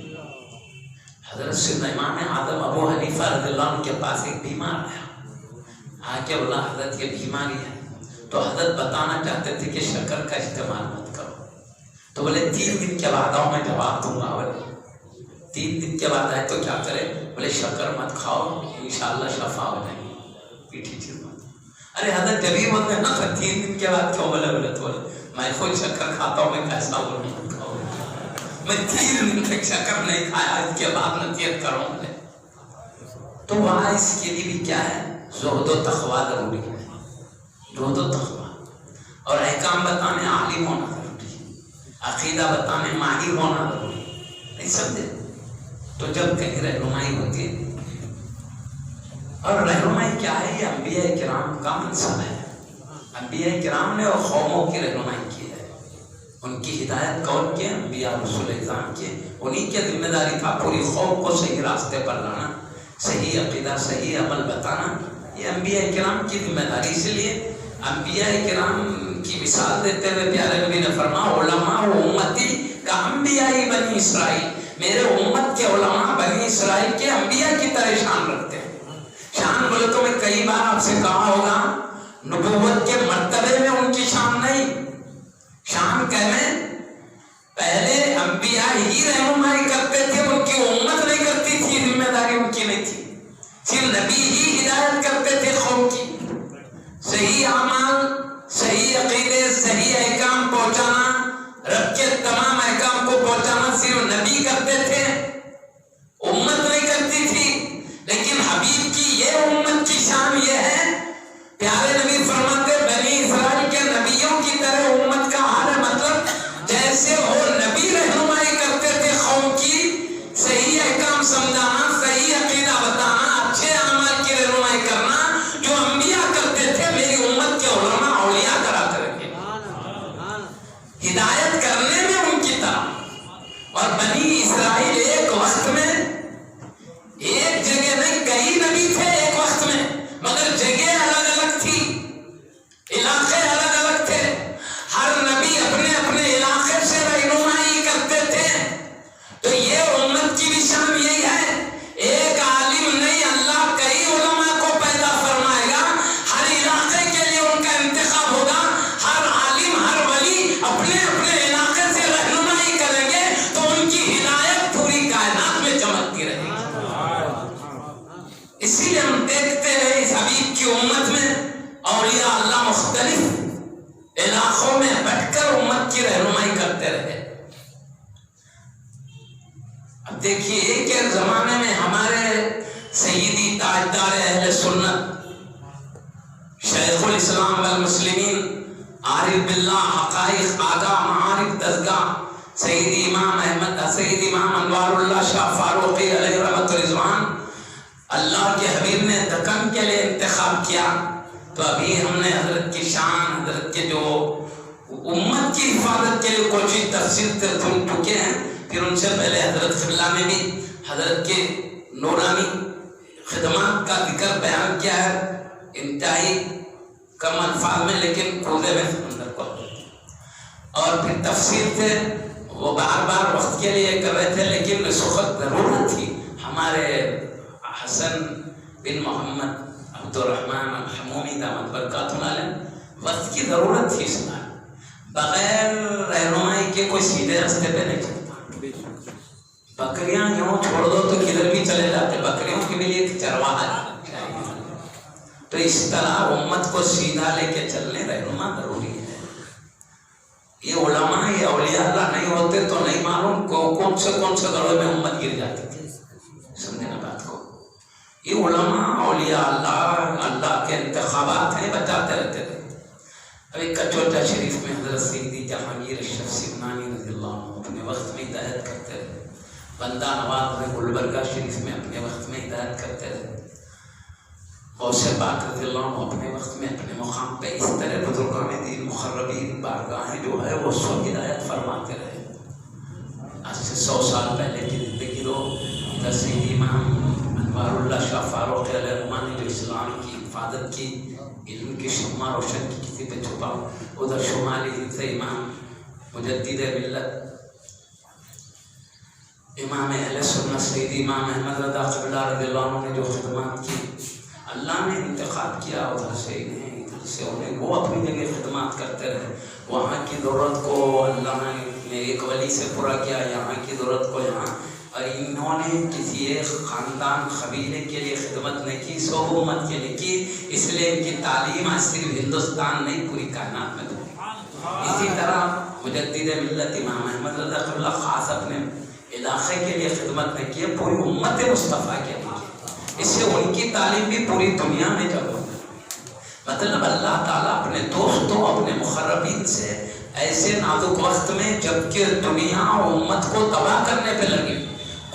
حضرت سیدنا امام اعظم ابو حنیفہ رضی اللہ عنہ کے پاس ایک بیمار آیا، آ کے بولا حضرت یہ بیماری ہے. تو حضرت بتانا چاہتے تھے کہ شکر کا استعمال مت کرو. تو بولے 3 دن کے بعد آؤ میں جواب دوں گا. بولے 3 دن کے بعد آئے تو کیا کرے؟ بولے شکر مت کھاؤ انشاءاللہ شفا ہو جائے گی، پیٹھی چیز مت. ارے حضرت جب ہی بولتے ہیں نا 3 دن کے بعد کیوں بولے؟ بولے تو بولے میں خود شکر کھاتا ہوں، میں کیسا بولوں مت کھاؤ. میں 3 دن تک شکر نہیں کھایا، اس کے بعد نصیحت کروں. تو وہاں اس کے لیے بھی کیا ہے؟ زہد و تقویٰ ضروری ہے. زہد و تقویٰ اور احکام بتانے عالم ہونا ضروری ہے، عقیدہ بتانے ماہر ہونا ضروری ہے. نہیں سمجھے؟ تو جب کہیں رہنمائی ہوتی ہے، اور رہنمائی کیا ہے؟ یہ انبیاء کرام کا منصب ہے. انبیاء کرام نے اور قوموں کی رہنمائی کی ہے. ان کی ہدایت کون کی؟ انبیاء رسول اعظام کی. انہی کی ذمہ داری تھا پوری قوم کو صحیح راستے پر لانا، صحیح عقیدہ صحیح عمل بتانا. یہ انبیاء کرام کی ذمہ داری. اس لیے انبیاء کرام کی مثال دیتے ہوئے پیارے نبی نے فرمایا علماء و امتی کا انبیاء بنی اسرائیل. میرے امت کے علماء بنی اسرائیل کے انبیاء کی طرح شان رکھتے ہیں. شان بولے تو میں کئی بار آپ سے کہا ہوگا نبوت کے مرتبے میں ان کی شان نہیں. شان کہنے پہلے انبیاء ہی رہنمائی کرتے تھے، ان کی امت نہیں کرتی تھی، ذمہ داری ان کی نہیں تھی. صرف نبی ہی ہدایت کرتے تھے قوم کی. صحیح اعمال صحیح عقیدے صحیح احکام پہنچانا، رب کے تمام احکام کو پہنچانا صرف نبی کرتے تھے، امت نہیں کرتی تھی. لیکن حبیب کی یہ امت کی شان یہ ہے، پیارے نبی فرماتے بنی اسرائیل کے نبیوں کی طرح امت کا حال ہے. مطلب جیسے وہ نبی رہنمائی کرتے تھے قوم کی، صحیح احکام سمجھانا صحیح عقیدہ بتانا اچھے اعمال کی رہنمائی کرنا جو انبیاء کرتے تھے، میری امت کے علماء اولیاء کرا کریں گے ہدایت کرنے میں ان کی طرح. اور بنی اسرائیل ایک وقت میں ایک جگہ نہیں، کئی نبی تھے ایک وقت میں، مگر جگہ الگ الگ تھی، علاقے الگ الگ تھے. ہر نبی اپنے اپنے علاقے سے رہنمائی کرتے تھے. تو یہ امت کی بھی شان یہی ہے، ایک عالم نہیں، اللہ کئی علماء کو پیدا فرمائے گا. ہر علاقے کے لیے ان کا انتخاب ہوگا. ہر عالم ہر ولی اپنے اپنے علاقے سے رہنمائی کریں گے تو ان کی ہدایت پوری کائنات میں چمکتی رہے گی. اسی لیے ہم دیکھتے ہیں اس حبیب کی امت میں اولیاء اللہ مختلف علاقوں میں بٹ کر امت کی رہنمائی کرتے رہے. اب دیکھیے ایک ایک زمانے میں ہمارے سیدی تاجدار اہل سنت شیخ الاسلام والمسلمین عارف باللہ حقائق آگاہ معارف دستگاہ سیدی امام احمد سیدی امام انوار اللہ شاہ فاروقی علیہ رحمت رضوان، اللہ کے حبیب نے دکن کے لیے انتخاب کیا. تو ابھی ہم نے حضرت کی شان، حضرت کے جو امت کی حفاظت کے تفسیر سن چکے ہیں. پھر ان سے پہلے حضرت قبلہ نے بھی حضرت کے نورانی خدمات کا ذکر بیان کیا ہے انتہائی کم الفاظ میں لیکن کوزے میں سمندر کو. اور پھر تفسیر تھے وہ بار بار وقت کے لیے کر رہے تھے لیکن اس وقت ضرورت تھی. ہمارے حسن بن محمد عبد الرحمن الحمومی دامت برکاتہ علیہ وقت کی ضرورت تھی. اس میں بغیر رہنمائی کے کوئی سیدھے راستے پہ نہیں چلتا. بکریاں یوں چھوڑ دو تو کدھر بھی چلے جاتے. بکریوں کے لیے ایک چرواہا چاہیے. تو اس طرح امت کو سیدھا لے کے چلنے رہنما ضروری ہے. یہ علماء یہ اولیاء اللہ نہیں ہوتے تو نہیں معلوم کون سے گڑھوں میں امت گر جاتی تھی. سمجھے نا بات کو. یہ علماء اولیاء اللہ کے انتخابات ہیں بتاتے رہتے تھے. ابھی کچوٹا شریف میں حضرت سیدی جہانگیر اشرف سمنانی رضی اللہ عنہ اپنے وقت میں ہدایت کرتے رہے. بندہ نواز گلبرگہ شریف میں اپنے وقت میں ہدایت کرتے رہے. غوث پاک رضی اللہ عنہ اپنے وقت میں اپنے مقام پہ اس طرح بزرگان دین مقربین بارگاہیں جو ہے وہ سب ہدایت فرماتے رہے. آج سے 100 سال پہلے کی زندگی دو سیدی امام انوار اللہ شاہ فاروق علیہ الرحمٰن نے جو اسلام کی حفاظت کی علم کی شمع روشن کی کسی پہ چھپا. ادھر شمالی ہند سے امام مجدد ملت امام اہل سنت سیدی امام احمد رضا قبلہ رضی اللہ عنہ نے جو خدمات کی اللہ نے انتخاب کیا. ادھر سے انہیں ادھر سے انہیں وہ اپنی جگہ خدمات کرتے رہے. وہاں کی ضرورت کو اللہ نے ایک ولی سے پورا کیا, یہاں کی ضرورت کو یہاں. اور انہوں نے کسی ایک خاندان قبیلے کے لیے خدمت نہیں کی, سو امت کے لیے کی. اس لیے ان کی تعلیم آج صرف ہندوستان نہیں پوری کائنات میں ہوئی. اسی طرح مجدد ملت امام احمد رضا قبلہ خاص اپنے علاقے کے لیے خدمت نہیں کی, پوری امت مصطفیٰ کے لیے. اس سے ان کی تعلیم بھی پوری دنیا میں جب ہوئی. مطلب اللہ تعالیٰ اپنے دوستوں اپنے مقربین سے ایسے نازک وقت میں جبکہ دنیا اور امت کو تباہ کرنے پہ لگے,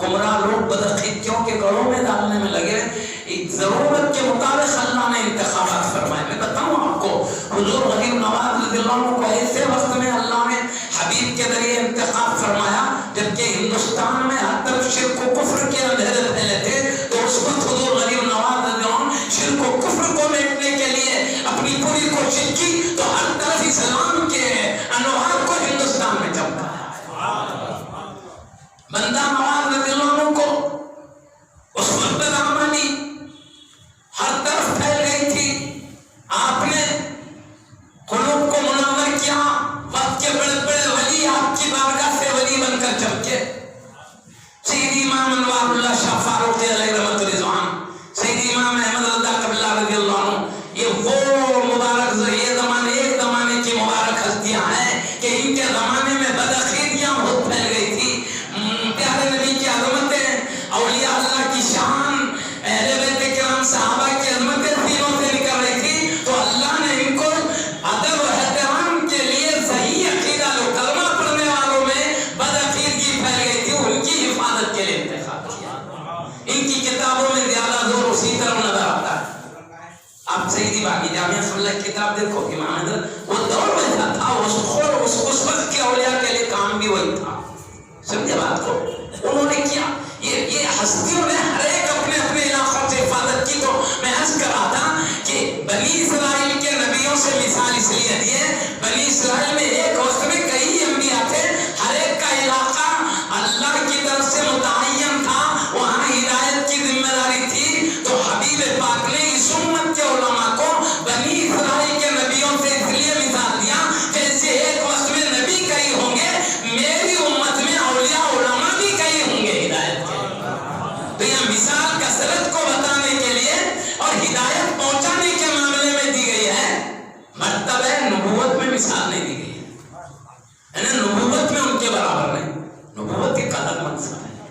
گمراہ لوگ بدعقیدیوں کے گڑھوں میں ڈالنے میں لگے, ضرورت کے مطابق اللہ نے انتخابات فرمائے. میں بتاؤں آپ کو حضور غریب نواز رضی اللہ عنہ کو ایسے وقت میں اللہ نے حبیب کے ذریعے انتخاب فرمایا جبکہ ہندوستان میں ہر طرف شرک و کفر کے اندھیرے پھیلے تھے. تو اس وقت حضور غریب نواز رضی اللہ عنہ شرک و کفر کو مٹنے کے لیے اپنی پوری کوشش کی تو ہر طرف اسلام کے انوار کو ہندوستان میں چمکایا. بندہ نواز رضی اللہ عنہ کو اس وقت رحمانی ہر طرف پھیل گئی تھی. آپ نے قلوب کو منور کیا. وقت کے بڑے بڑے ولی آپ کی بارگاہ سے ولی بن کر چمکے. سیدی امام انوار اللہ شاہ فاروق علیہ رحمۃ الرضوان, سیدی امام احمد رضا قبلہ رضی اللہ عنہ, یہ وہ مبارک یہ زمانے ایک زمانے کی مبارک ہستیاں ہیں کہ ان کے زمانے میں بدعقیدیاں بہت پھیل گئی تھی. پیارے نبی کی عظمتیں, اولیاء اللہ کی شان, اہل بیت کرام صحابہ کی عظمتیں سینوں سے نکل رہی تھی. تو اللہ نے ان کو ادب و احترام کے لیے صحیح عقیدہ لو کلمہ پڑھنے والوں میں بدعقیدگی پھیل گئی تھی, ان کی حفاظت کے لیے انتخاب کیا. ان کی کتابوں میں زیادہ زور اسی طرح نظر آتا ہے. آپ سیدی باقی جامعہ قبلہ کی کتاب دیکھو, امام حضرت وہ دور میں تھا, اس وقت کے اولیاء کے لیے کام بھی وہی تھا. سمجھے بات کو. انہوں نے کیا یہ ہستیوں نے ہر ایک اپنے اپنے علاقوں سے حفاظت کی. تو میں عرض کر رہا تھا کہ بنی اسرائیل کے نبیوں سے مثال اس لیے دی ہے, بنی اسرائیل میں ایک وقت میں کئی انبیاء تھے, ہر ایک کا علاقہ اللہ کی طرف سے متعین تھا, وہاں ہدایت کی ذمہ داری تھی. تو حبیب پاک نے اس امت کے علماء کو بنی اسرائیل کے نبیوں سے اس لیے مثال دیا جیسے ایک وقت میں نبی کئی ہوں گے, میری امت میں اولیاء علماء بھی کئی ہوں گے ہدایت کے. تو یہ مثال کثرت کو بتانے کے لیے اور ہدایت پہنچانے کے معاملے میں دی گئی ہے, مرتبہ نبوت میں مثال نہیں دی گئی ہے. نبوت میں ان کے برابر نہیں, نبوت ایک الگ منصب ہے,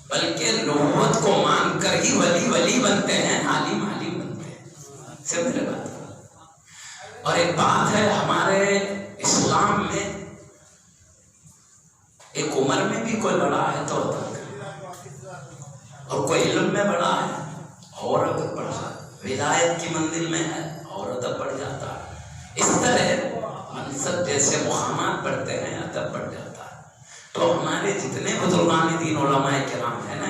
بلکہ نبوت کو مان کر ہی ولی بنتے ہیں, عالم بنتے ہیں. سمجھ بات. اور ایک بات ہے ہمارے اسلام میں, ایک عمر میں بھی کوئی بڑا ہے تو اور کوئی علم میں بڑا ہے اور ادب بڑھ جاتا ہے, ولایت کی منزل میں ہے اور ادب بڑھ جاتا ہے. اس طرح منصب عزت جیسے مقامات بڑھتے ہیں ادب بڑھ جاتا ہے. تو ہمارے جتنے بزرگان دین علماء کرام ہیں نا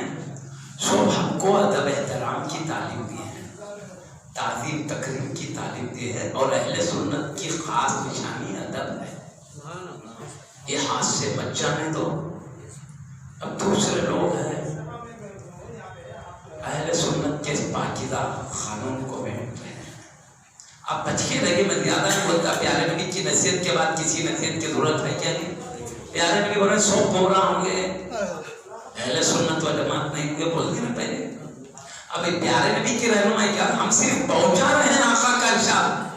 سب ہم کو ادب احترام کی تعلیم دی ہے, تعظیم تکریم کی تعلیم دی ہے, اور اہل سنت کی خاص نشانی ادب ہے. یہ ہاتھ سے بچ جانے دو. اب دوسرے لوگ ہیں اہل سنت کے پاکیزہ قانون کو بیٹھتے ہیں. آپ بچ کے رہیے, میں زیادہ نہیں بولتا. پیارے نبی کی نصیحت کے بعد کسی نصیحت کی ضرورت ہے کیا نہیں؟ پیارے نبی بولے 100 گمراہ ہوں گے, اہل سنت و جماعت نہیں ہوں گے, بول دینا پہلے. اب پیارے نبی کی رہنمائی کیا, ہم صرف پہنچا رہے ہیں آقا کا ارشاد.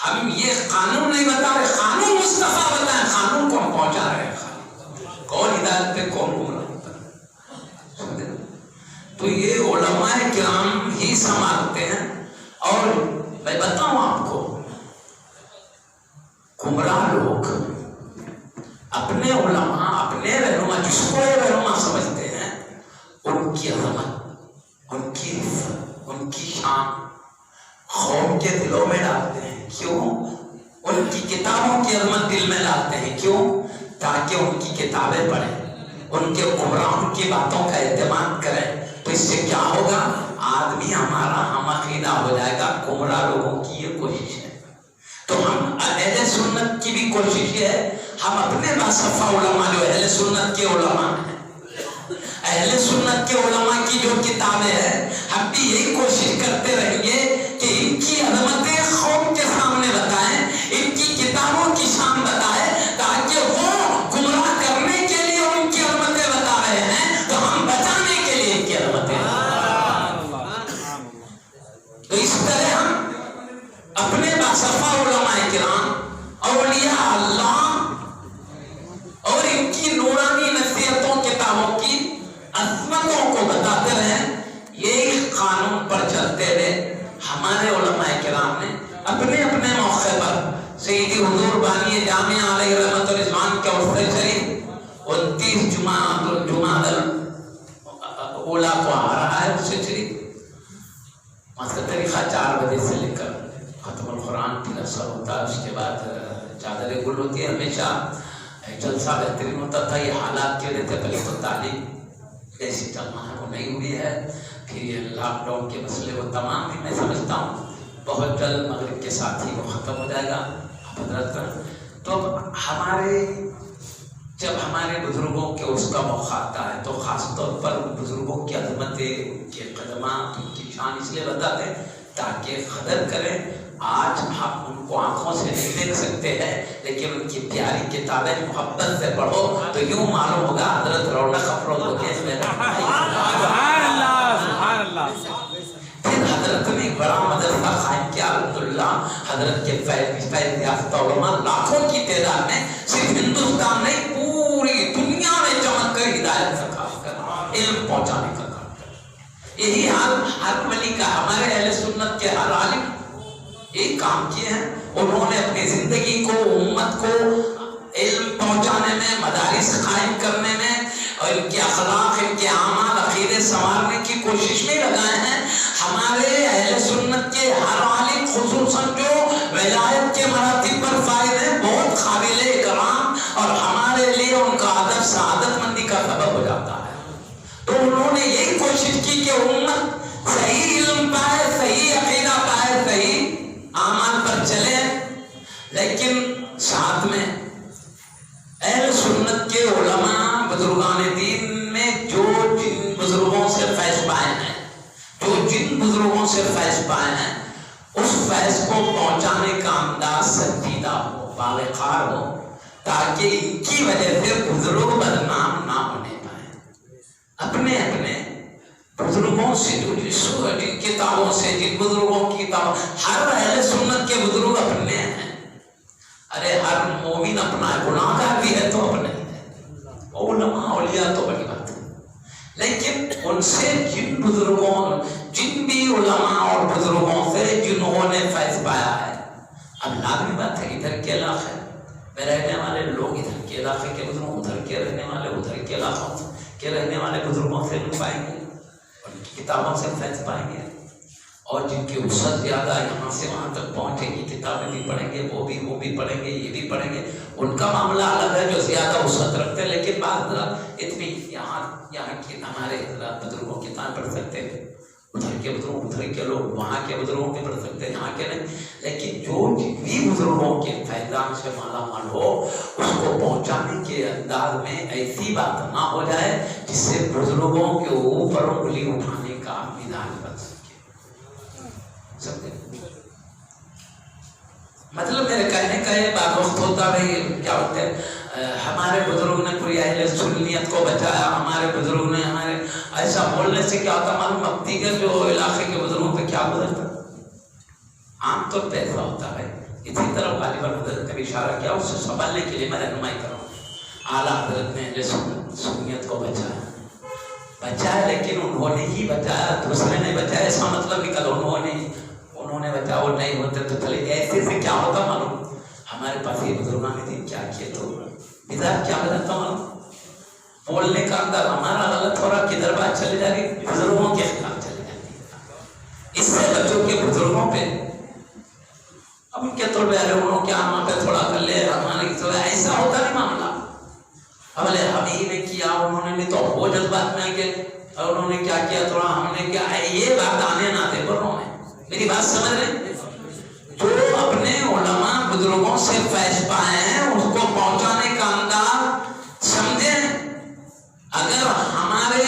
ہم یہ قانون نہیں بتا رہے, قانون مصطفیٰ بتائیں, قانون کو ہم پہنچا رہے ہیں. کون ہدایت پہ کون گمراہ پر. تو یہ علماء کرام ہی سنبھالتے ہیں. اور میں بتاؤں آپ کو, گمراہ لوگ اپنے علماء, اپنے رہنما, جس کو یہ رہنما سمجھتے ہیں, ان کی عظمت, ان کی عزت, ان کی شان قوم کے دلوں میں ڈالتے ہیں. کیوں؟ ان کی کتابوں کی عظمت دل میں ڈالتے ہیں. کیوں؟ تاکہ ان کی کتابیں پڑھیں, ان کے گمراہوں کی باتوں کا اعتماد کریں. تو اس سے کیا ہوگا, آدمی ہمارا ہم عقیدہ ہو جائے گا. گمراہ لوگوں کی یہ کوشش ہے. تو ہم اہل سنت کی بھی کوشش یہ ہے, ہم اپنے باصفہ علماء جو اہل سنت کے علماء ہیں, اہل سنت کے علماء کی جو کتابیں ہیں, ہم بھی یہی کوشش کرتے رہیں گے کہ ان کی عظمتیں قوم کے سامنے بتائیں, ان کی کتابوں کی شان بتائیں, تاکہ وہ گمراہ کرنے کے لیے ان کی عظمتیں بتا رہے ہیں تو ہم بچانے کے لیے ان کی عظمتیں. تو اس طرح ہم اپنے باصفہ علماء کرام, اولیاء اللہ اور ان کی نورانی نصیحتوں, کتابوں کی عظمتوں کو بتاتے رہیں. یہی قانون پر چلتے رہے. ہمارے علماء کرام نے اپنے اپنے موقع پر سیدی حضور بانی جامعہ علیہ رحمت الرضوان کے عرصہ شریف 29 جمعہ اولا کو آ رہا ہے. اس سے شریف مطلب طریقہ 4 بجے سے لے کر ختم القرآن کی رسم ہوتا ہے. اس کے بعد چادر گل ہوتی ہے. ہمیشہ جلسہ بہترین ہوتا تھا. یہ حالات کی وجہ سے پہلے تو تعلیم ایسی جمع ہے وہ نہیں ہوئی ہے. پھر یہ لاک ڈاؤن کے مسئلے وہ تمام بھی میں سمجھتا ہوں بہت جلد مغرب کے ساتھ ہی وہ ختم ہو جائے گا حضرت کا. تو جب ہمارے بزرگوں کے اس کا موقع آتا ہے تو خاص طور پر بزرگوں کی عظمتیں, ان کے قدمات, ان کی شان اس لیے بتاتے ہیں تاکہ قدر کریں. آج ہم ان کو آنکھوں سے نہیں دیکھ سکتے ہیں, لیکن ان کی پیاری کتابیں محبت سے پڑھو تو یوں معلوم ہوگا حضرت رونق افروز ہوتے ہیں. پھر حضرت نے ایک بڑا مدرسہ قائم کیا عبداللہ. حضرت کے فیض یافتہ علماء لاکھوں کی تعداد میں صرف ہندوستان نہیں پوری دنیا میں چمک کر ہدایت کا کام کر, علم پہنچانے کا کام کر. یہی حال ہر ولی کا. ہمارے اہل سنت کے ہر عالم ایک کام کیے ہیں. انہوں نے اپنی زندگی کو امت کو علم پہنچانے میں, مدارس قائم کرنے میں, اور ان کے اخلاق, ان کے اعمال, عقیدے سنوارنے کی کوشش میں لگائے ہیں. ہمارے اہل سنت کے ہر عالم خصوصاً جو ولایت کے مراتب پر فائز ہیں بہت قابل اکرام, اور ہمارے لیے ان کا ادب سعادت مندی کا سبب ہو جاتا ہے. تو انہوں نے یہی کوشش کی کہ امت صحیح علم پائے, صحیح عقیدہ پائے, صحیح اعمال پر چلے. لیکن ساتھ میں اہل سنت کے علماء بزرگان دین میں جو جن بزرگوں سے فیض پائے ہیں, جو جن بزرگوں سے فیض پائے ہیں, اس فیض کو پہنچانے کا انداز سنجیدہ ہو, باوقار ہو, تاکہ ان کی وجہ سے بزرگ بدنام نہ ہونے پائیں. اپنے اپنے بزرگوں سے جن کتابوں سے, جن بزرگوں کی کتابوں, ہر اہل سنت کے بزرگ اپنے ہیں. ارے ہر مومن اپنا ہے, گناہگار بھی ہے تو اپنے ہے. علماء اولیاء تو بڑی بات ہے, لیکن ان سے جن بزرگوں, جن بھی علماء اور بزرگوں سے جنہوں نے فیض پایا ہے. اب لازمی بات ہے ادھر کے علاقے میں رہنے والے لوگ ادھر کے علاقے کے بزرگوں, ادھر کے رہنے والے ادھر کے علاقوں کے رہنے والے بزرگوں سے مل پائیں گے, ان کی کتابوں سے فیض پائیں گے. اور جن کی وسعت زیادہ یہاں سے وہاں تک پہنچے گی، کتابیں بھی پڑھیں گے، وہ بھی پڑھیں گے، یہ بھی پڑھیں گے، ان کا معاملہ الگ ہے جو زیادہ وسعت رکھتے ہیں. لیکن بعض اتنی یہاں کی ہمارے بزرگوں کتاب پڑھ سکتے ہیں، ادھر کے بزرگ ادھر کے لوگ وہاں کے بزرگوں کے پڑھ سکتے ہیں، یہاں کے نہیں. لیکن جو بھی بزرگوں کے فیضان سے مالا مال ہو اس کو پہنچانے کے انداز میں ایسی بات نہ ہو جائے جس سے بزرگوں کے اوپر انگلی اٹھانے کا مزاج بن سکے. مطلب میرے کہنے کا یہ بات وقت ہوتا ہے کیا ہوتا ہے، ہمارے بزرگ نے کوئی اہل سنیت کو بچایا، ہمارے بزرگ نے ہمارے ایسا بولنے سے کیا ہوتا معلوم، اب دیگر جو علاقے کے بزرگوں پہ کیا گزرتا عام طور پہ ایسا ہوتا ہے. اسی طرح غالباً حضرت نے اشارہ کیا، اس سے سنبھلنے کے لیے میں رہنمائی کروں. اعلیٰ حضرت نے اہل سنیت کو بچایا لیکن انہوں نے ہی بچایا، دوسرے نے بچایا ایسا مطلب نکل انہوں نے بچایا، وہ نہیں ہوتے تو چلے. ایسے سے کیا ہوتا معلوم، ہمارے پاس یہ بزرگان نے کیا کیا تو مزاج کیا بدلتا معلوم، بولنے کا انداز ہمارا غلط ہو رہا، کدھر بات چلے جا رہی، بزرگوں کے خلاف چلے جا رہی. اس سے بچوں کے بزرگوں پہ اب ان کے تو انہوں کے آما پہ تھوڑا کر لے، ہمارے ایسا ہوتا نہیں معاملہ. ہم ہی نے کیا، انہوں نے نہیں تو وہ جذبات میں آگے انہوں نے کیا کیا تھوڑا ہم نے کیا، یہ بات آنے نہ دے. بولوں میں میری بات سمجھ رہے، جو اپنے علماء بزرگوں سے فیض پائے ہیں اس کو پہنچانے کا انداز سمجھیں. اگر ہمارے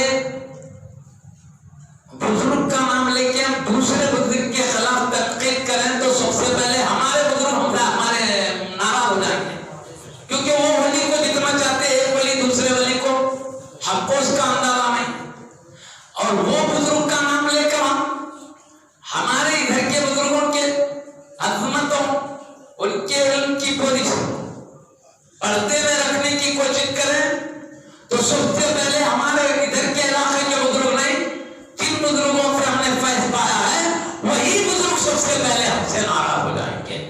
بزرگ کا نام لے کے ہم دوسرے بزرگ کے خلاف تحقیق کریں تو سب سے پہلے ہمارے بزرگ ہمارے ناراض ہو جائیں گے، کیونکہ وہ ولی کو جتنا چاہتے ہیں ایک ولی دوسرے ولی کو، ہم کو اس کا اندازہ نہیں. اور وہ بزرگ کا نام لے کر ہم ہمارے ادھر کے بزرگوں کے عظمتوں ان کے علم کی پوزیشن پردے میں رکھنے کی کوشش کریں تو سب سے پہلے ہمارے ادھر کے علاقے کے بزرگ نہیں، جن بزرگوں سے ہم نے فیض پایا ہے وہی بزرگ سب سے پہلے ہم سے ناراض ہو جائیں گے،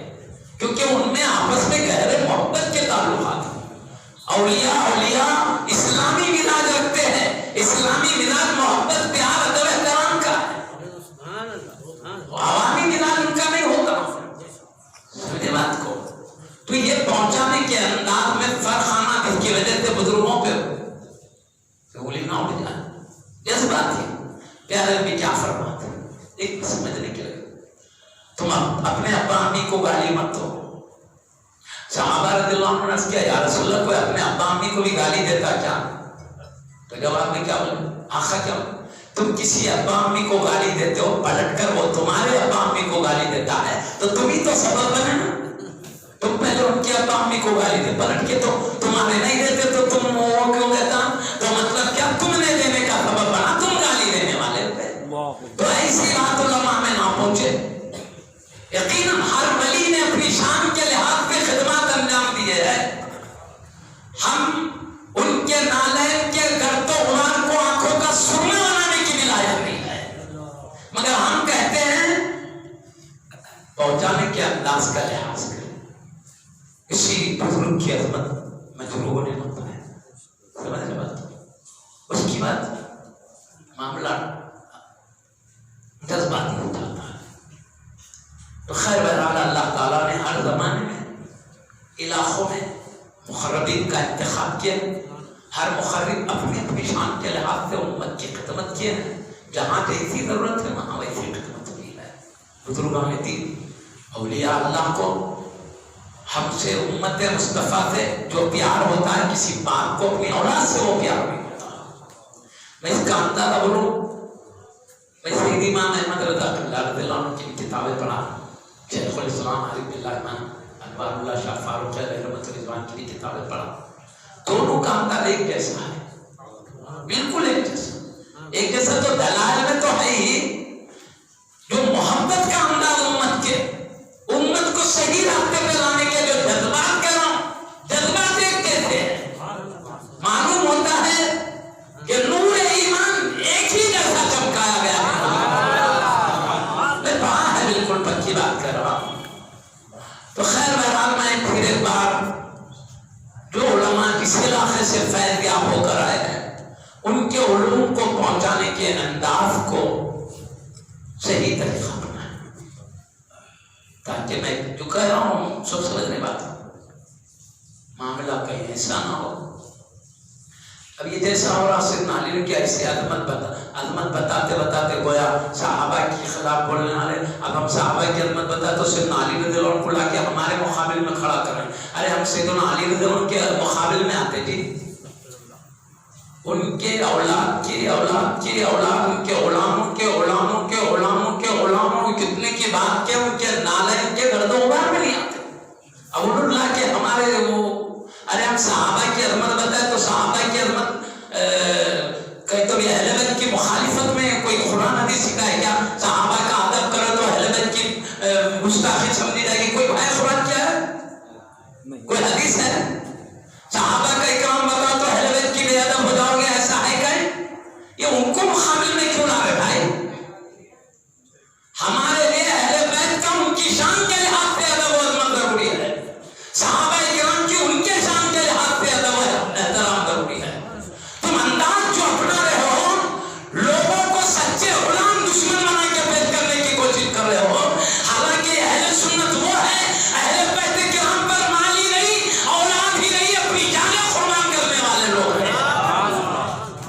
کیونکہ ان میں آپس میں گہرے محبت کے تعلقات ہیں. اولیاء اسلامی مزاج رکھتے ہیں، اسلامی مزاج محبت پیار ادب احترام کا ہے، عوامی مزاج ان کا نہیں ہوتا. سمجھے بات کو؟ تو یہ پہنچانے کے انداز میں فرق آنا جس کی وجہ سے بزرگوں پہ انگلی نہ اٹھ جائے. جس بات ہے پیارے بھی کیا فرماتے ہیں ایک سمجھنے کے لیے، تم اپنے ابا امی کو گالی مت دو. صحابہ رضی اللہ عنہ نے عرض کیا یا رسول اللہ کوئی اپنے ابا امی کو بھی گالی دیتا کیا؟ تو جواب میں کیا بولے، آخا کیا بولے، تم کسی ابا امی کو گالی دیتے ہو، پلٹ کر وہ تمہارے ابا امی کو گالی دیتا ہے تو تم ہی تو سبب بنے نا. تم پہلے ان کے ابا امی کو گالی دے، پلٹ کے تو تمہارے نہیں دیتے تو تم وہ کیوں دیتا؟ تو مطلب کیا تم نے دینے کا سبب بنا، تم گالی دینے والے تھے. تو ایسی بات علماء میں نہ پہنچے. یقیناً ہر ولی نے اپنی شان کے لحاظ سے خدمات انجام دیے ہے. ہم ان کے نالین کے گرد و غبار کو آنکھوں کا سرما بنانے کی بھی لائق نہیں ہے، مگر ہم کہتے ہیں پہنچانے کے انداز کا لحاظ کریں. اسی بزرگ کی عظمت مجروح نے بتایا، سمجھ بات. اس کی بات معاملہ جذباتی ہو جاتا ہے. تو خیر بہرحال اللہ تعالیٰ نے ہر زمانے میں علاقوں میں مخربین کا انتخاب کیا. ہر مخرب اپنی اپنی شان کے لحاظ سے امت کی خدمت کیے ہیں. جہاں جیسی ضرورت ہے وہاں ویسی خدمت کی ہے. بزرگان دین اولیاء اللہ کو ہم سے امت مصطفیٰ سے جو پیار ہوتا ہے کسی باپ کو اپنی اولاد سے وہ پیار نہیں ہوتا. میں اس کا اندازہ بولوں، میں سید امام احمد رضا رضی اللہ عنہ کی کتابیں پڑھا، شیخ الاسلام عارف باللہ امام انوار اللہ شاہ فاروق رحمۃ رضوان کی کتابیں پڑھا. دونوں کا اندازہ ایک جیسا ہے، بالکل ایک جیسا. ایک جیسا تو دلائل میں تو ہے ہی، جو محبت کا انداز امت کے، امت کو صحیح راستے پہ لانے کے جو جذبات کہہ رہا ہوں، جذبات ایک جیسے ہیں. معلوم ہوتا ہے کہ نور ایمان ایک ہی جیسا چمکایا گیا ہے. میں کہا ہے بالکل پکی بات کر رہا ہوں. تو خیر بہرحال میں پھر ایک بار جو علماء کس علاقے سے فیض یاب ہو کر آئے ہیں ان کے علوم کو پہنچانے کے انداز کو صحیح طریقہ تاکہ میں جو کہہ رہا ہوں سب سمجھنے بات معاملہ کہیں ایسا نہ ہو. اب یہ جیسا ہو رہا سیدنا علی نے کیا ایسی عظمت بتاتے بتاتے گویا صحابہ کے خلاف بولنے والے. اب ہم صحابہ کی عظمت بتاتے تو سیدنا علی رضی اللہ عنہ کو لا کے ہمارے مقابل میں کھڑا کر رہے ہیں. ارے ہم سیدنا علی رضی اللہ عنہ کے مقابل میں آتے جی. ان کے اولاد کی اولاد کی اولاد ان کے غلاموں کے غلاموں کے غلاموں کے غلاموں کتنے کی بات کے ان کے نالے کے گرد و غبار میں نہیں آتے. اب انہوں لا کے ہمارے وہ ارے ہم صحابہ کی عظمت بتائے تو صحابہ کی عظمت کہیں تو یہ اہل بیت کی مخالفت میں کوئی قرآن حدیث سکھا ہے کیا؟ صحابہ کا ادب کرو تو اہل بیت کی گستاخی سمجھی جائے گی. کوئی بھائی قرآن کیا ہے؟ کوئی حدیث ہے؟ صحابہ کا اکرام بتاؤ تو اہل بیت کی بے ادب ہو جاؤ گے، ایسا ہے کہیں؟ یہ ان کو مقابل میں کیوں لا رہے بھائی؟ ہمارے لیے اہل بیت کا ان کی شان کے لحاظ سے ادب و عظمت ضروری ہے. صحابہ اکرام کی ان کے شان کے لحاظ سے ادب و احترام ضروری ہے. تم انداز جو اپنا رہے ہو، لوگوں کو سچے غلام دشمن بنا کے پیش کرنے کی کوشش کر رہے ہو. حالانکہ اہل سنت وہ ہے اہل بیت کرام پر مالی نہیں اولاد ہی نہیں اپنی جانیں قربان کرنے والے لوگ ہیں.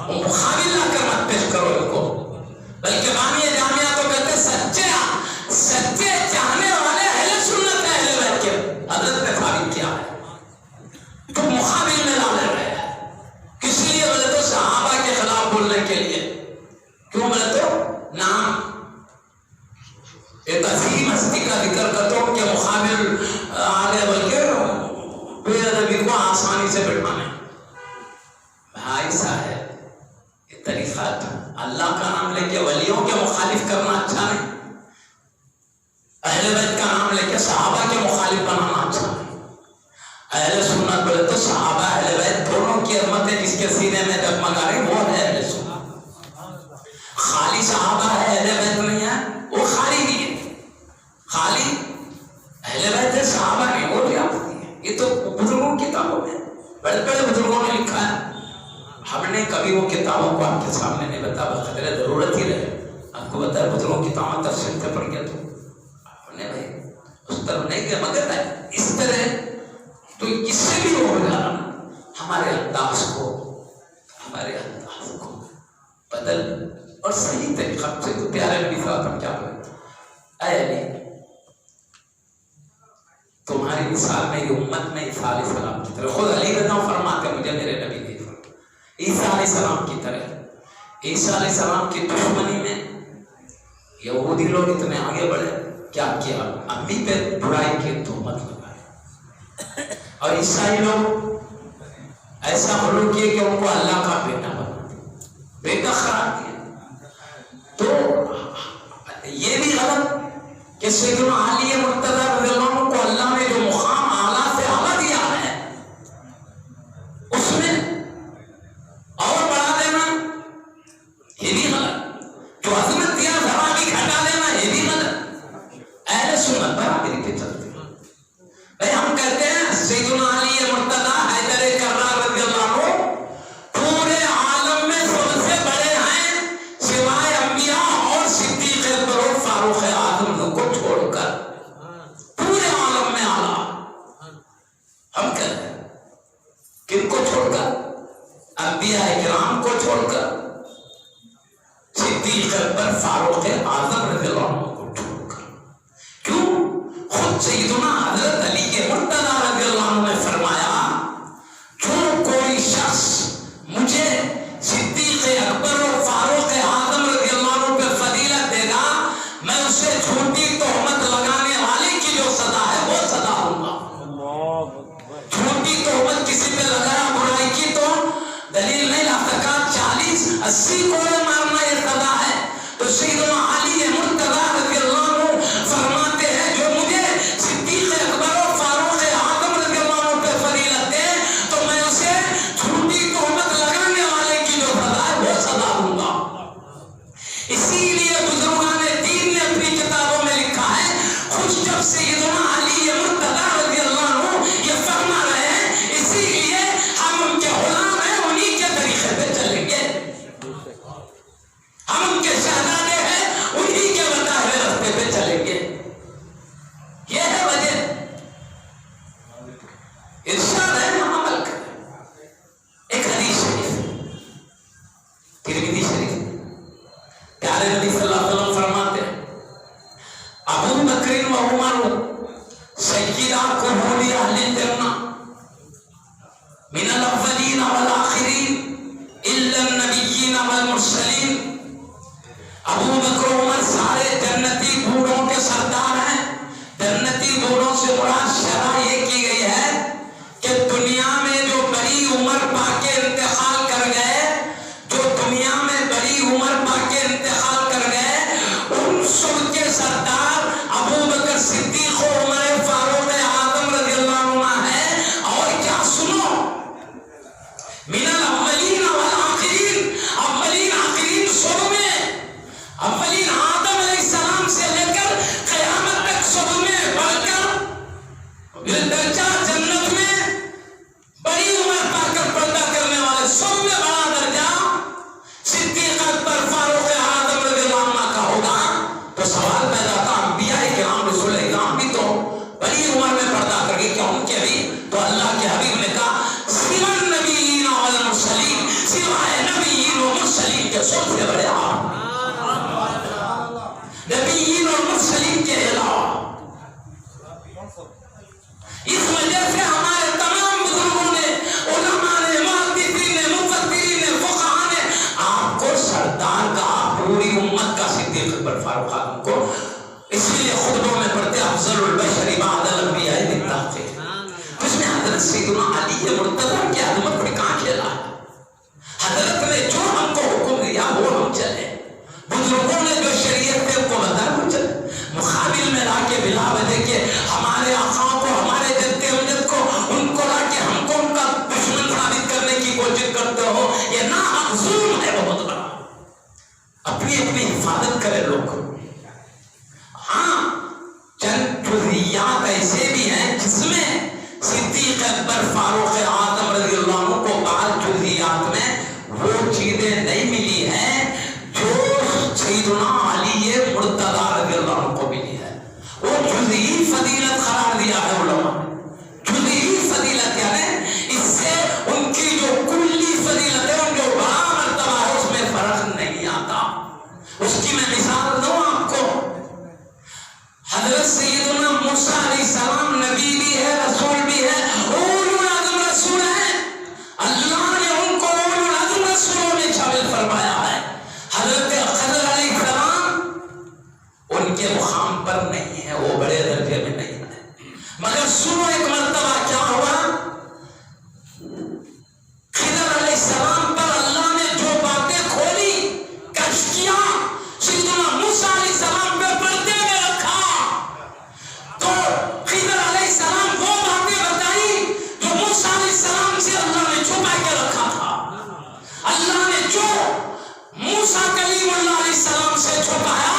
وہ مقابل لا کر مت پیش کرو ان کو، بلکہ بانی جامعہ تو کہتے سچے چاہنے والے اہل سنت ہے. اہل بیت کے حضرت نے ثابت کیا ہے. تو مقابل میں لا لے رہے ہیں کس لیے؟ بولے تو صحابہ کے خلاف بولنے کے لیے. کیوں بولے تو نام ایک عظیم ہستی کا ذکر کرتے ہو کہ مقابل آگے بول کے بے ادبی کو آسانی سے بٹھانے. بھائی صاحب یہ طریقہ اللہ کا نام لے کے ولیوں کے مخالف کرنا اچھا نہیں، اہل بیت کا نام لے کے صحابہ کے مخالف بنانا اچھا نہیں. اہل سنت بولے تو صحابہ اہل بیت دونوں کی عظمت ہے. جس کے سینے میں جگمگا رہی وہ ہے اہل سنت. خالی صحابہ ہے اہل بیت نہیں ہے وہ خالی نہیں ہے. خالی اہل بیت ہے صحابہ نہیں وہ بھی آتی ہے. یہ تو بزرگوں کی کتابوں میں بڑے بڑے بزرگوں نے لکھا ہے. ہم نے کبھی وہ کتابوں کو آپ کے سامنے نہیں بتا، بخاطر ضرورت ہی رہے آپ کو بتایا. بزرگوں کی کتابیں تفصیل سے پڑھ گیا تو ہم نے بھائی اس طرح نہیں کیا، مگر اس طرح تو اس سے بھی ہو جانا. ہمارے انداز کو بدل اور صحیح طریقہ سے. تو پیارے نبی صاحب ہم کیا بولتے اے علی تمہاری مثال میں یہ امت میں عیسیٰ علیہ السلام کی طرح. خود علی رضا فرماتے مجھے میرے نبی نے عیسیٰ علیہ السلام کی طرح. عیسیٰ علیہ السلام کی دشمنی میں یہودی لوگ اتنے آگے بڑھے کیا کیا؟ امی پہ برائی کی تہمت لگائے. اور عیسائی لوگ ایسا حلو کیے کہ ان کو اللہ کا بیٹا بنا دیا، بیٹا خراب کیا. تو یہ بھی غلط کہ سیدنا علی مرتضی رضی اللہ عنہ کو اللہ نے جو مقام اعلیٰ سے اعلیٰ دیا ہے اس میں اور بڑھا دینا یہ بھی غلط. جو عظمت دیا ذرا بھی گھٹا دینا یہ بھی غلط. اہل سنت برابری پہ چلتے ہیں بھائی. ہم کہتے ہیں سیدنا علی مرتضی حیدر کرار رضی اللہ عنہ پورے عالم میں سب سے بڑے ہیں سوائے انبیاء اور صدیق اکبر اور فاروق اعظم کو چھوڑ کر. پورے عالم میں اعلیٰ ہم کہتے ہیں. کن کو چھوڑ کر؟ انبیاء کرام کو چھوڑ کر، صدیق اکبر فاروق اعظم رضی اللہ عنہ کو چھوڑ کر. کیوں؟ خود سیدنا حضرت علی کے مرتضی رضی اللہ عنہ نے فرمایا جو کوئی شخص مجھے صدیق اکبر اور فاروق اعظم رضی اللہ عنہ پہ فضیلت دے گا میں اسے جھوٹی تہمت لگانے والے کی جو سزا ہے وہ سزا دوں گا. جھوٹی تہمت کسی پہ لگایا برائی کی تو دلیل نہیں لا سکا، 40-80 کوڑے مارنا یہ سزا ہے. تو سیدنا علی مرتضی رضی اللہ عنہ فرماتے ہیں جو مجھے صدیق اکبر اور فاروق اعظم رضی اللہ عنہ پہ فضیلت دے تو میں اسے جھوٹی تہمت لگانے والے کی جو سزا ہے وہ سزا دوں گا. اسی لیے بزرگان دین نے اپنی کتابوں میں لکھا ہے خود جب سیدنا علی مرتضی رضی اللہ عنہ یہ فرما رہے ہیں اسی لیے ہم ان کے غلام ہیں، انہی کے طریقے پہ چلیں گے. ہم ان کے شہزادے ہیں، انہی کے بتائے ہوئے راستے پہ چلیں گے. ابو بکر عمر سارے جنتی بوڑھوں کے سردار ہیں. جنتی بوڑھوں سے مراد شرح یہ کی گئی ہے کہ دنیا میں جو بڑی عمر پا کے انتقال کر گئے، جو دنیا میں بڑی عمر پا کے انتقال کر گئے، ان سب کے سردار ابو بکر صدیق و عمر فاروق اعظم رضی اللہ عنہ ہے. اور کیا سنو، من الاولین والآخرین، اولین آخرین سب میں، اولین آدم علیہ السلام سے لے کر قیامت تک سب میں بڑھ کر یہ درجہ جنت میں بڑی عمر پا کر پردہ کرنے والے سب میں بڑا درجہ صدیق اکبر فاروق اعظم رضی اللہ عنہ کا ہوگا. تو سوال پیدا تھا، انبیاء کرام رسول اکرام بھی تو بڑی عمر میں پردہ کر گئے، کیا ان کے بھی؟ تو اللہ کے حبیب نے کہا سوى النبیین والمرسلین، سوائے نبیین و مرسلین کے سب سے بڑے آپ، نبیین اور مرسلین کے علاوہ. اس وجہ سے ہمارے تمام بزرگوں نے، علماء نے، محدثین نے، مفسرین نے، فقہاء نے آپ کو سردار کہا، پوری امت کا صدیق اکبر فاروق اعظم کو. اس لیے خطبوں میں پڑھتے افضل البشر بعد الانبیاء بالتحقیق. اس میں حضرت سیدنا علی مرتضیٰ کی عظمت پر کہاں کھیلا ہے؟ حضرت نے جو ہم کو حکم دیا وہ ہم چلے، بزرگوں نے جو شریعت پہ کو بتا وہ چلے. مقابل میں لا کے بلا وجہ کے ہمارے آقا کو، ہمارے جد امجد کو، ان کو لا کے ہم کو ان کا دشمن ثابت کرنے کی کوشش کرتے ہو، یہ ناحق ظلم ہے بہت بڑا. اپنی اپنی حفاظت کرے لوگ. ہاں چند جزئیات ایسے بھی ہیں جس میں صدیق اکبر فاروق اعظم رضی اللہ عنہ کو بعض جزئیات میں وہ چیزیں نہیں ملی ہیں جو سیدنا علی مرتضیٰ رضی اللہ عنہ کو ملی ہے. وہ جزئی فضیلت قرار دیا ہے علماء نے. جزئی فضیلت یعنی اس سے ان کی جو کلی فضیلت ہے، ان جو بڑا مرتبہ ہے، اس میں فرق نہیں آتا. اس کی میں مثال دوں آپ کو. حضرت سیدنا موسیٰ علیہ السلام نبی بھی ہے، رسول بھی ہے، اولو العزم رسول ہیں. اللہ نے ان کو اولو العزم رسولوں میں شامل فرمایا ہے. حضرت خضر علیہ السلام ان کے مقام پر نہیں ہے، وہ بڑے درجے میں نہیں ہے. مگر سنو ایک مرتبہ کیا ہوا، خضر علیہ السلام پر اللہ نے جو باتیں کھولی، کشف کیا، سیدنا موسیٰ علیہ السلام پہ پردے میں رکھا. تو خضر علیہ السلام وہ باتیں بتائی جو موسیٰ علیہ السلام سے اللہ نے چھپا کے رکھا تھا. اللہ نے جو موسیٰ کلیم اللہ علیہ السلام سے چھپایا،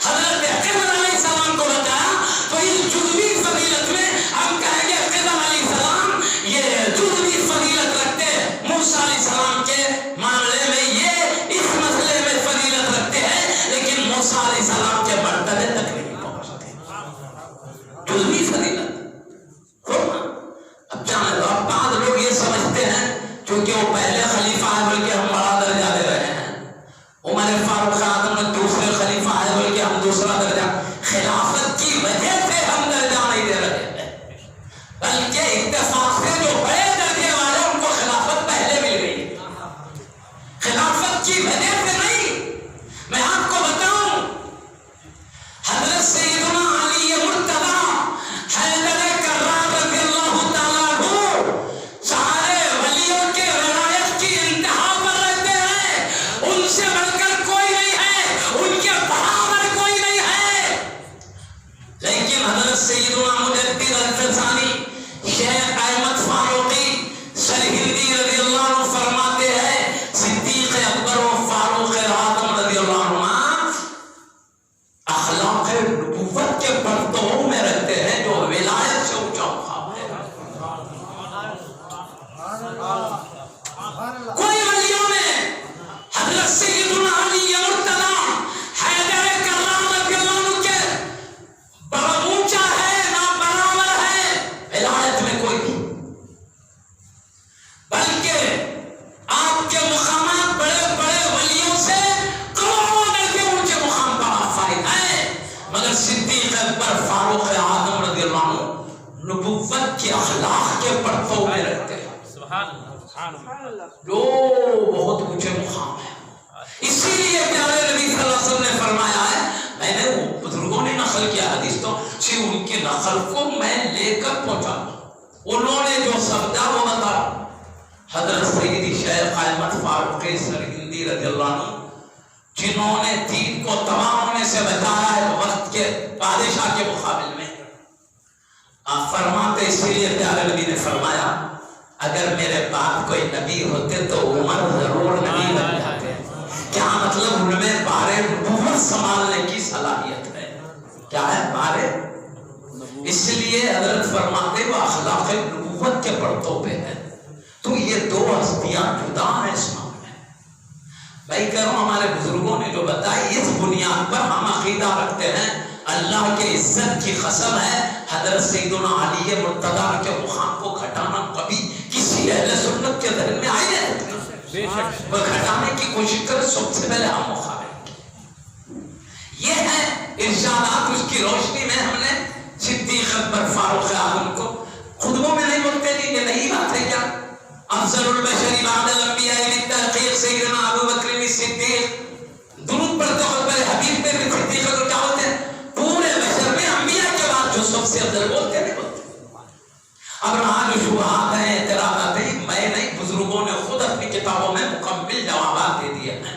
حضرت خضر علیہ السلام کو بتایا. تو اس جزوی فضیلت میں ہم کہیں گے خضر علیہ السلام یہ جزوی فضیلت رکھتے ہیں، موسیٰ علیہ السلام کے معاملے میں یہ اس مسئلے میں فضیلت رکھتے ہیں، لیکن موسیٰ علیہ السلام کے مرتبے تک نہیں پہنچتے. جزوی فضیلت. اب جانے دو، اب بعض لوگ یہ سمجھتے ہیں کیونکہ وہ پہلے خلیفہ ہے بلکہ ہم بڑا درجہ دے رہے ہیں، عمر فاروق اعظم میں دوسرے خلیفہ ہے بلکہ ہم دوسرا درجہ. خلافت کی وجہ سے ہم درجہ نہیں دے رہے ہیں، بلکہ اتفاق سے جو بڑے درجے والے ان کو خلافت پہلے مل گئی. خلافت کی وجہ سے نہیں. میں آپ کو بتاؤں، حضرت سیدنا علی مرتضیٰ حیدر کرار رضی اللہ تعالیٰ عنہ سارے ولیوں کے ولایت کی انتہا پر رہتے ہیں. ان سے بڑھ کر کوئی نہیں ہے، ان کے برابر کوئی نہیں ہے. لیکن حضرت سیدنا مجدد الفسانی شیخ احمد فاروقی سرہندی رضی اللہ عنہ فرماتے ہیں صدیق اکبر و فاروق اعظم رضی اللہ عنہ اخلاق نبوت کے پرتوں میں رہتے ہیں جو ولایت سے اونچا مقام ہے. کوئی ولیوں میں حضرت سیدنا علی مرتضیٰ حیدر کرار رضی اللہ عنہ کے بڑا اونچا ہے، نہ برابر ہے ولایت میں کوئی نہیں. بلکہ آپ کے مقامات بڑے بڑے ولیوں سے کروڑوں درجے اونچے مقام پر فائد ہے. مگر صدیق اکبر فاروق اعظم رضی اللہ عنہ نبوت کے اخلاق کے پرتوں میں رہتے ہیں. جو بہت اونچے مقام ہے. اسی لیے پیارے نبی صلی اللہ علیہ وسلم نے فرمایا ہے، میں نے وہ بزرگوں نے نقل کیا حدیث تو ان کی نقل کو میں لے کر پہنچا، انہوں نے جو سمجھا وہ بتا۔ حضرت سیدی شیخ احمد فاروق سرہندی رضی اللہ عنہ، جنہوں نے دین کو تمام ہونے سے بچایا ہے وقت کے بادشاہ کے مقابل میں، آپ فرماتے اسی لیے پیارے نبی نے فرمایا اگر میرے بعد کوئی نبی ہوتے تو عمر ضرور نبی بن جاتے۔ کیا مطلب؟ ان میں بارے نبوت سنبھالنے کی صلاحیت ہے۔ کیا ہے؟ بارے، اس لیے حضرت فرماتے وہ اخلاق نبوت کے پرتوں پہ ہے۔ تو یہ دو ہستیاں جدا ہیں اس معاملے میں۔ بھائی کرو ہمارے بزرگوں نے جو بتائی اس بنیاد پر ہم عقیدہ رکھتے ہیں، اللہ کے عزت کی قسم ہے حضرت سیدنا علی مرتضی کے مقام کو گھٹانا کبھی کسی اہل سنت کے ذہن میں آئی ہے؟ وہ گھٹانے کی کوشش کرے سب سے پہلے ہم مخالف۔ یہ ہے ارشادات، اس کی روشنی میں ہم نے صدیق اکبر فاروق اعظم کو خطبوں میں نہیں بولتے نہیں، یہ نئی بات ہے کیا؟ افضل البشر بعد الانبیاء بالتحقیق سیدنا ابو بکر صدیق، درود پڑھتے ہو پہلے حبیب پہ بھی صدیق اکبر کیا ہوتے ہیں؟ پورے بشر میں انبیاء کے بعد جو سب سے افضل بولتے نہیں بولتے۔ اب رہا جو شبہات ہیں، اعتراضات ہیں، میں نہیں، بزرگوں نے خود اپنی کتابوں میں مکمل جوابات دے دیے ہیں۔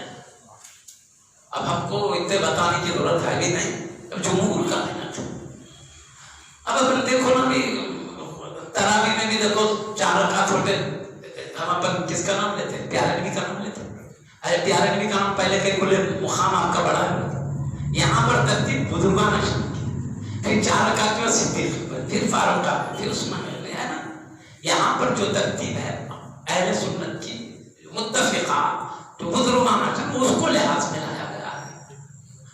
اب ہم کو اتنے بتانے کی ضرورت ہے بھی نہیں، اب جمہور کا ہے۔ اب اپن دیکھو نا بھی تراویح میں بھی دیکھو 4 رکعت ہوتے، ہم اپن کس کا نام لیتے ہیں؟ پیارے نبی کا نام لیتے ہیں۔ ارے پیارے نبی کا نام پہلے کہیں کھلے مقام آپ کا بڑا ہے، یہاں پر ترتیب بزرگانہ شان، پھر 4 رکعت میں صدیق اکبر، پھر فاروق اعظم، پھر عثمان غنی، ہے نا؟ یہاں پر جو ترتیب ہے اہل سنت کی متفقہ تو بزرگانہ شان، اس کو لحاظ میں لایا گیا ہے۔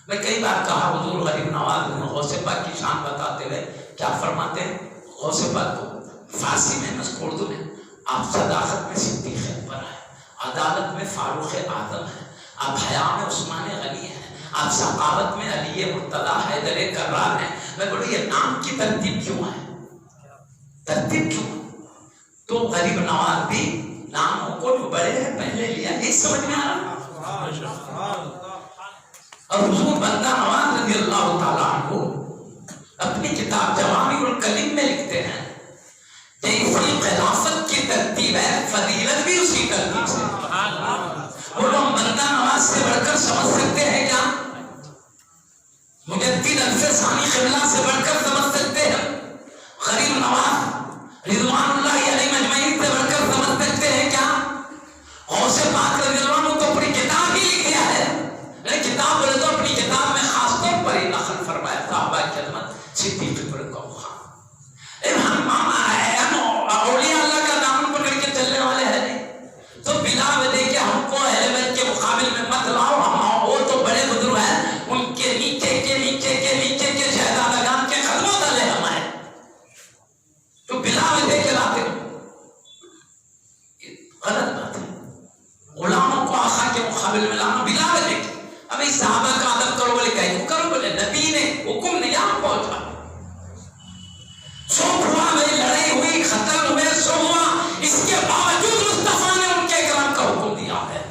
میں کئی بار کہا حضور غریب نواز غوث پاک کی شان بتاتے ہوئے کیا فرماتے ہیں؟ غوث پاک کو فارسی میں نسخ اردو میں آپ صداقت میں صدیق اکبر ہے، عدالت میں فاروق اعظم ہے، آپ حیا میں عثمان غنی ہے، آپ ثقافت میں علی مرتضی حیدر کرار ہیں۔ میں بولوں یہ نام کی ترتیب کیوں ہے؟ ترتیب کیوں؟ تو غریب نواز بھی ناموں کو جو بڑے ہیں پہلے لیا، یہ سمجھ میں آ رہا۔ اور حضور بندہ نواز رضی اللہ تعالیٰ عنہ اپنی کتاب جوامع الکلم میں لکھتے ہیں جیسی خلافت کی ترتیب ہے فضیلت بھی اسی ترتیب سے۔ وہ لوگ بندہ نواز سے بڑھ کر سمجھ سکتے ہیں کیا؟ مجدد الف ثانی قبلہ سے بڑھ کر سمجھ سکتے ہیں؟ غریب نواز رضوان اللہ علیہ مجمعین سے بڑھ کر سمجھ سکتے ہیں کیا؟ غوث پاک رضی اللہ عنہ تو اپنی کتاب ہی لکھ دیا ہے، کتاب بولے تو اپنی کتاب میں خاص طور پر ہی نقل فرمایا صحابہ کی خدمت صدیق اکبر کا مقام۔ اولیاء اللہ کا دامن پکڑ کے چلنے والے ہیں نہیں، تو بلا وجہ کہ ہم کو اہل بیت کے مقابل میں مت لاؤ، ہم وہ تو بڑے بزرگ ہیں، ان کے نیچے کے نیچے کے نیچے کے شہزادگان کے قدموں تلے ہم ہیں، تو بلا وجہ کے لاتے ہو، غلط بات ہے۔ غلاموں کو آقا کے مقابل میں لانا بلا وجہ کے، ابھی صحابہ کا ادب کرو بولے کہیں کرو بولے نبی نے حکم نے یہاں پہنچا، سو ہوا بھائی، لڑائی ہوئی، قتل ہوئے، سو ہوا، اس کے باوجود مصطفیٰ نے ان کے اکرام کا حکم دیا ہے،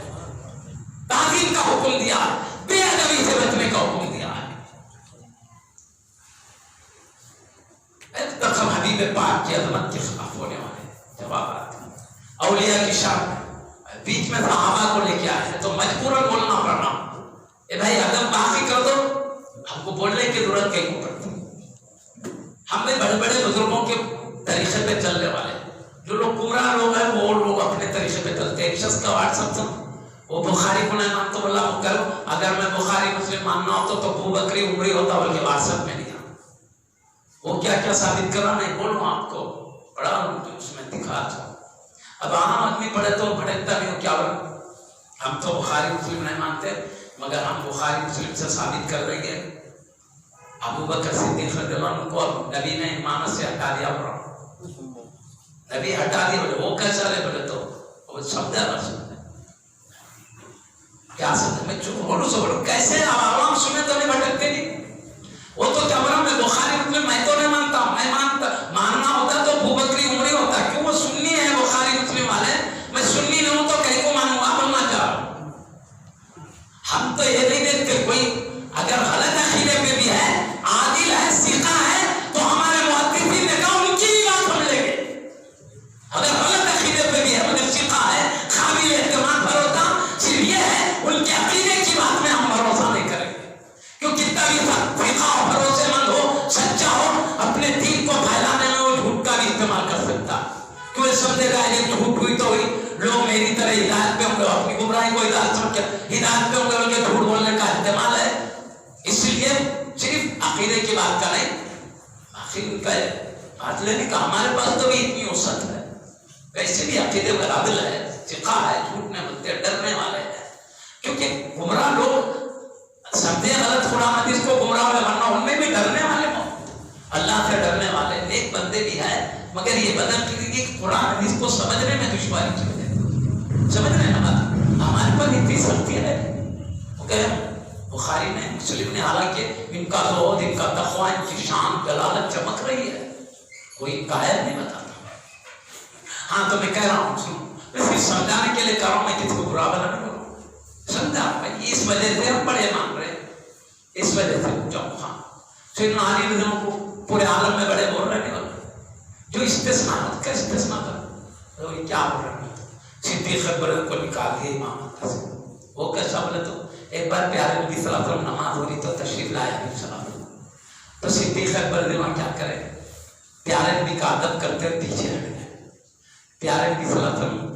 تعظیم کا حکم دیا ہے، بے ادبی سے بچنے کا حکم دیا ہے۔ تک ہم حبیب پاک کی عظمت کے خلاف ہونے والے جوابات اولیاء کی شان بیچ میں صحابہ کو لے کے آئے ہیں تو مجبوراً بولنا پڑنا، اے بھائی ادب باقی کر دو، ہم کو بولنے کی ضرورت کہیں کو پڑتی۔ ہم نے بڑے بڑے بزرگوں کے طریقے پہ چلنے والے، جو لوگ گمراہ لوگ ہیں وہ لوگ اپنے طریقے پہ چلتے ہیں۔ ایک شخص کا واٹس ایپ تھا، وہ بخاری کو نہیں مانتا، بولا کرو اگر میں بخاری مسلم ماننا ہوتا تو ابو بکری عمری ہوتا، بلکہ واٹس ایپ میں نہیں آتا۔ وہ کیا کیا ثابت کرا نہیں بولوں آپ کو، بڑا اس میں دکھا تھا۔ اب عام آدمی پڑھے تو بھٹکتا نہیں ہو، کیا بولا ہم تو بخاری مسلم نہیں مانتے، مگر ہم بخاری مسلم سے ثابت کر دیں گے ابو بکر صدیق رضی اللہ عنہ کو نبی نے امامت سے ہٹا دیا، نبی ہٹا دیا، بولے وہ کیسا لے، بولے تو وہ شبد ہے بس کیا سمجھ میں چپ بولو سو بولو کیسے عوام سنے تو نہیں بھٹکتے نہیں، وہ تو کیا بولا میں بخاری مسلم میں تو نہیں مانتا، میں ماننا ہوتا تو ابو بکری عمری ہوتا، کیوں وہ سنی ہے بخاری مسلم والے، میں سنی نہیں ہوں تو کہیں کو مانوں گا، بولنا چاہ میری طرح ہدایت پہ ہوں گے، اپنی گمراہی کو ہدایت سمجھ کے ہدایت پہ ہوں گے، ان کے جھوٹ بولنے کا احتمال ہے. اس لیے صرف عقیدے کی بات کا نہیں، آخر کا بات لینے کا ہمارے پاس تو بھی اتنی وسعت ہے، ویسے بھی عقیدے پر عادل ہے، ثقہ ہے، جھوٹ نہیں بولتے، ڈرنے والے ہیں. کیونکہ گمراہ لوگ سمجھے غلط قرآن حدیث کو گمراہ میں ورنہ ان میں بھی ڈرنے والے ہوں، اللہ سے ڈرنے والے نیک بندے بھی ہیں، مگر یہ بدعقیدگی کہ قرآن حدیث کو سمجھنے میں دشواری چل جائے. سمجھنے نا ہمارے پر اتنی سختی ہے. بخاری نے، مسلم نے، حالانکہ ان کا زہد، ان کا تقویٰ، ان کی شان جلالت چمک رہی ہے، کوئی قائل نہیں بتاتا. ہاں تو میں کہہ رہا ہوں، سنو، میں صرف سمجھانے کے لیے کہہ رہا ہوں، میں کسی کو برا بنا نہیں کروں. سمجھا بھائی، اس وجہ سے ہم بڑے مان رہے ہیں، اس وجہ سے جاؤ. ہاں سیدنا علی رضی اللہ عنہ کو پورے عالم میں بڑے بول رہے ہیں، جو استثناء کا استثناء کر تو یہ کیا بول رہے ہیں. صدیق اکبر کو نکال دیا امامت سے. وہ کیسا بولے تو ایک بار پیارے نبی صلی اللہ علیہ وسلم نماز ہو رہی تو تشریف لائے نبی صلی اللہ علیہ وسلم، تو صدیق اکبر رضی اللہ عنہ کیا کرے، پیارے نبی کا ادب کرتے ہوئے پیچھے ہٹ گئے. پیارے نبی صلی اللہ علیہ وسلم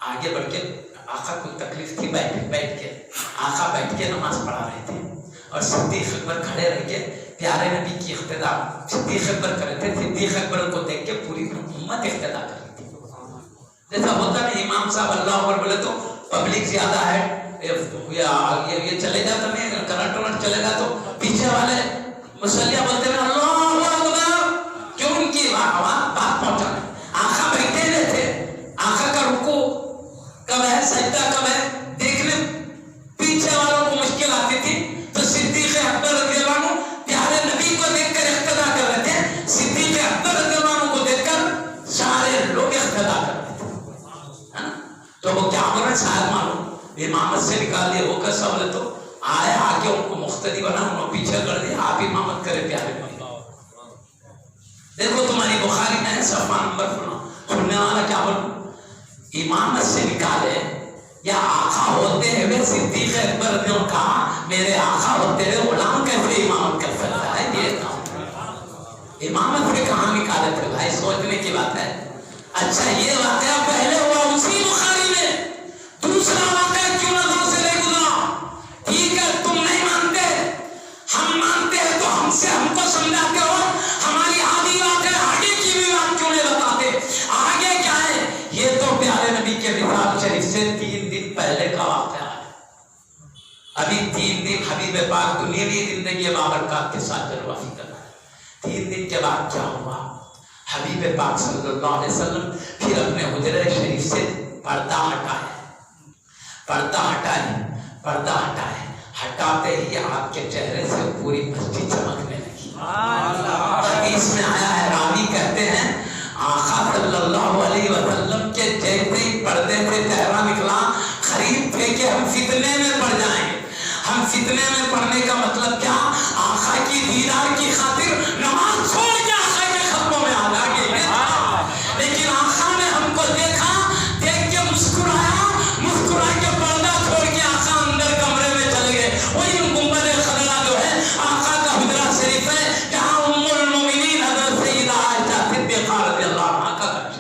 آگے بڑھ کے، آقا کو تکلیف تھی، بیٹھ کے آقا بیٹھ کے نماز پڑھا رہے تھے اور صدیق اکبر کھڑے رہ کے پیارے نبی کی اقتدا صدیق اکبر کر رہے تھے. صدیق اکبر کو دیکھ کے پوری امت اقتدا کر رہی تھی. جیسا ہوتا ہے امام صاحب اللہ اکبر بولے تو پبلک زیادہ ہے، یہ چلے گا تو نہیں، کرنٹ چلے گا تو پیچھے والے مسلیہ بولتے ہیں اللہ اکبر، کیوں ان کی آواز بات پہنچانا. آقا بیٹھے رہے تھے، آقا کا رکوع کب ہے، سجدہ کب ہے، دیکھنے پیچھے والوں کو مشکل آتی تھی. تو صدیق اکبر رضی اللہ عنہ پیارے نبی کو دیکھ کر اقتدا کر رہے تھے، صدیق اکبر رضی اللہ عنہ کو دیکھ کر سارے لوگ اقتدا کر رہے تھے. تو وہ کیا بول رہے ہیں شاید معلوم، امامت سے نکال دیا. وہ کیسا بولے تو آئے آ کے ان کو مقتدی بنا، انہوں نے پیچھے کر دیا، آپ امامت کرے پیارے نبی. دیکھو تمہاری بخاری میں ہے صفحہ نمبر سننے والا کیا بولوں، امامت سے نکالے یا آقا ہوتے ہوئے صدیق اکبر نے کہا میرے آقا ہوتے ہوئے غلام کیسے امامت کر سکتا ہے. یہ امامت سے کہاں نکالے تھے بھائی، سوچنے کی بات ہے. اچھا یہ واقعہ پہلے ہوا اسی بخاری میں، دوسرا واقعہ کیوں نظر سے نہیں گزرا. ٹھیک ہے تم نہیں مانتے، ہم مانتے ہیں تو ہم کو سمجھاتے ہو. ہماری آدھی واقعہ آگے کی بھی بات کیوں نہیں بتاتے. آگے کیا ہے، یہ تو پیارے نبی کے وصال شریف سے 3 دن پہلے کا واقعہ ہے. ابھی 3 دن حبیب پاک دنیاوی زندگی بابرکات کے ساتھ جلوہ کر رہا ہے. 3 دن کے بعد کیا ہوا، حبیب پاک صلی اللہ علیہ وسلم پھر اپنے حجرہ شریف سے پردہ ہٹائے. ہٹاتے ہی آپ کے چہرے سے پوری مسجد چمکنے لگی. حدیث میں آیا ہے، راوی کہتے ہیں آقا صلی اللہ علیہ وسلم کے جیسے ہی پردے سے چہرہ نکلا، خرید تھے کہ ہم فتنے میں پڑ جائیں گے. ہم فتنے میں پڑنے کا مطلب کیا، آقا کی دیدار کی خاطر نماز چھوڑ کے آقا کے خطبوں میں آ جائیں گے. لیکن آقا نے ہم کو دیکھا، دیکھ کے مسکرا کے پردہ چھوڑ کے آقا اندر کمرے میں چلے گئے. وہی گنبد خضرا جو ہے آقا کا حجرہ شریف ہے، جہاں ام المومنین حضرت سیدہ عائشہ صدیقہ رضی اللہ عنہا کا گھر ہے.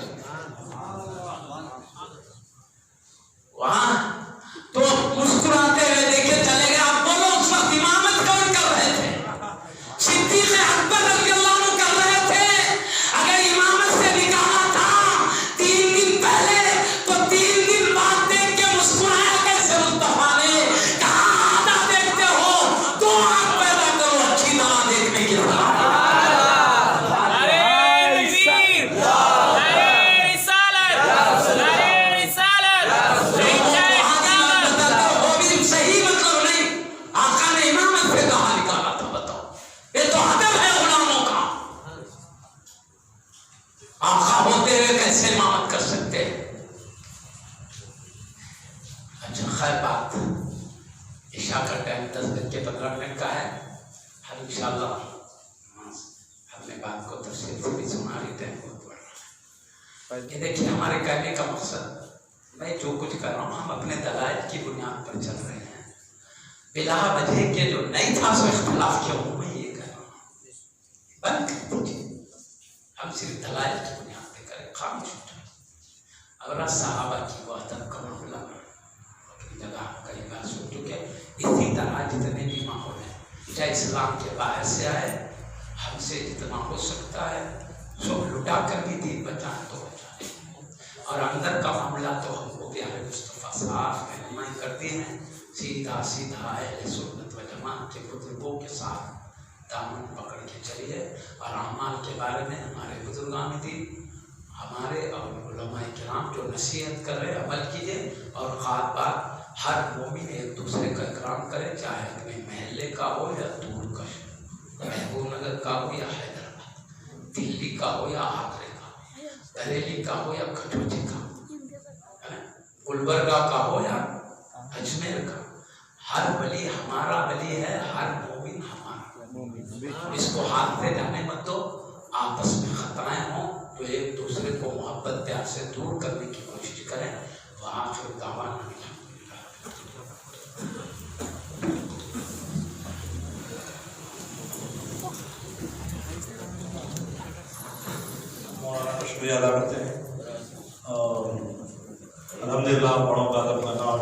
وہاں تو مسکراتے ہوئے دیکھے چلے گئے. آپ بولو اس وقت امامت کون کر رہے تھے، صدیق اکبر رضی اللہ عنہ کر رہے تھے. اگر امامت سے نکالا تھا 3 دن پہلے تو 3 دن بعد دیکھ کے مسکرایا کیسے مصطفیٰ نے. کہاں آدھا دیکھتے ہو، 2 آنکھ پیدا کرو اچھی طرح دیکھنے کی طرح. آقا ہوتے ہوئے کیسے امامت کر سکتے ہیں. اچھا خیر بات، عشاء کا ٹائم 10:15 کا ہے. ہر انشاءاللہ ہم نے بات کو تفصیل سے بھی سنا رہی تھے. یہ دیکھیے ہمارے کہنے کا مقصد، میں جو کچھ کر رہا ہوں ہم اپنے دلائل کی بنیاد پر چل رہے ہیں. بلا وجہ کے جو نہیں تھا سو اختلاف کیا ہوں میں یہ کر رہا ہوں. بند کر دیجیے، ہم صرف دلائل کی بنیاد پہ کریں، خاموش. اور صحابہ کی وہ ادب کا معاملہ اپنی جگہ کئی بار سن چکے. اسی طرح جتنے بھی ماحول ہیں چاہے اسلام کے باہر سے آئے, ہم سے جتنا ہو سکتا ہے سب لٹا کر بھی دین بچائیں تو بچائیں, اور اندر کا معاملہ تو ہم کو پیارے مصطفیٰ صاف رہنمائی کرتے ہیں. سیدھا سیدھا اہل سنت و جماعت کے بزرگوں کے ساتھ دامن پکڑ کے چلیے, اور اعمال کے بارے میں ہمارے بزرگان دین ہمارے اور علماء کرام جو نصیحت کر رہے عمل کیجیے, اور خاص بات ہر مومن ایک دوسرے کا اکرام کرے, چاہے اپنے محلے کا ہو یا دور کا, محبوب نگر کا ہو یا حیدرآباد, دلی کا ہو یا آگرے کا, بریلی کا ہو یا کھٹوچی کا, گلبرگہ کا ہو یا اجمیر کا. ہر ولی ہمارا ولی ہے, ہر مومن ہمارا. اس کو ہاتھ پہ جانے مت دو. آپس میں خطرائیں ہوں تو ایک دوسرے کو محبت پیار سے دور کرنے کی کوشش کریں. وہاں پھر دعوانا شکریہ ادا کرتے ہیں. اور الحمدللہ بڑوں کا ادب کرنا اور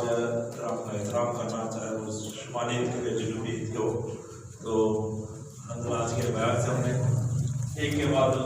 احترام کرنا, چاہے وہ شمالی عید کے جنوبی عید ہو, تو الحمدللہ آج کے بیان سے ہم نے ایک کے بعد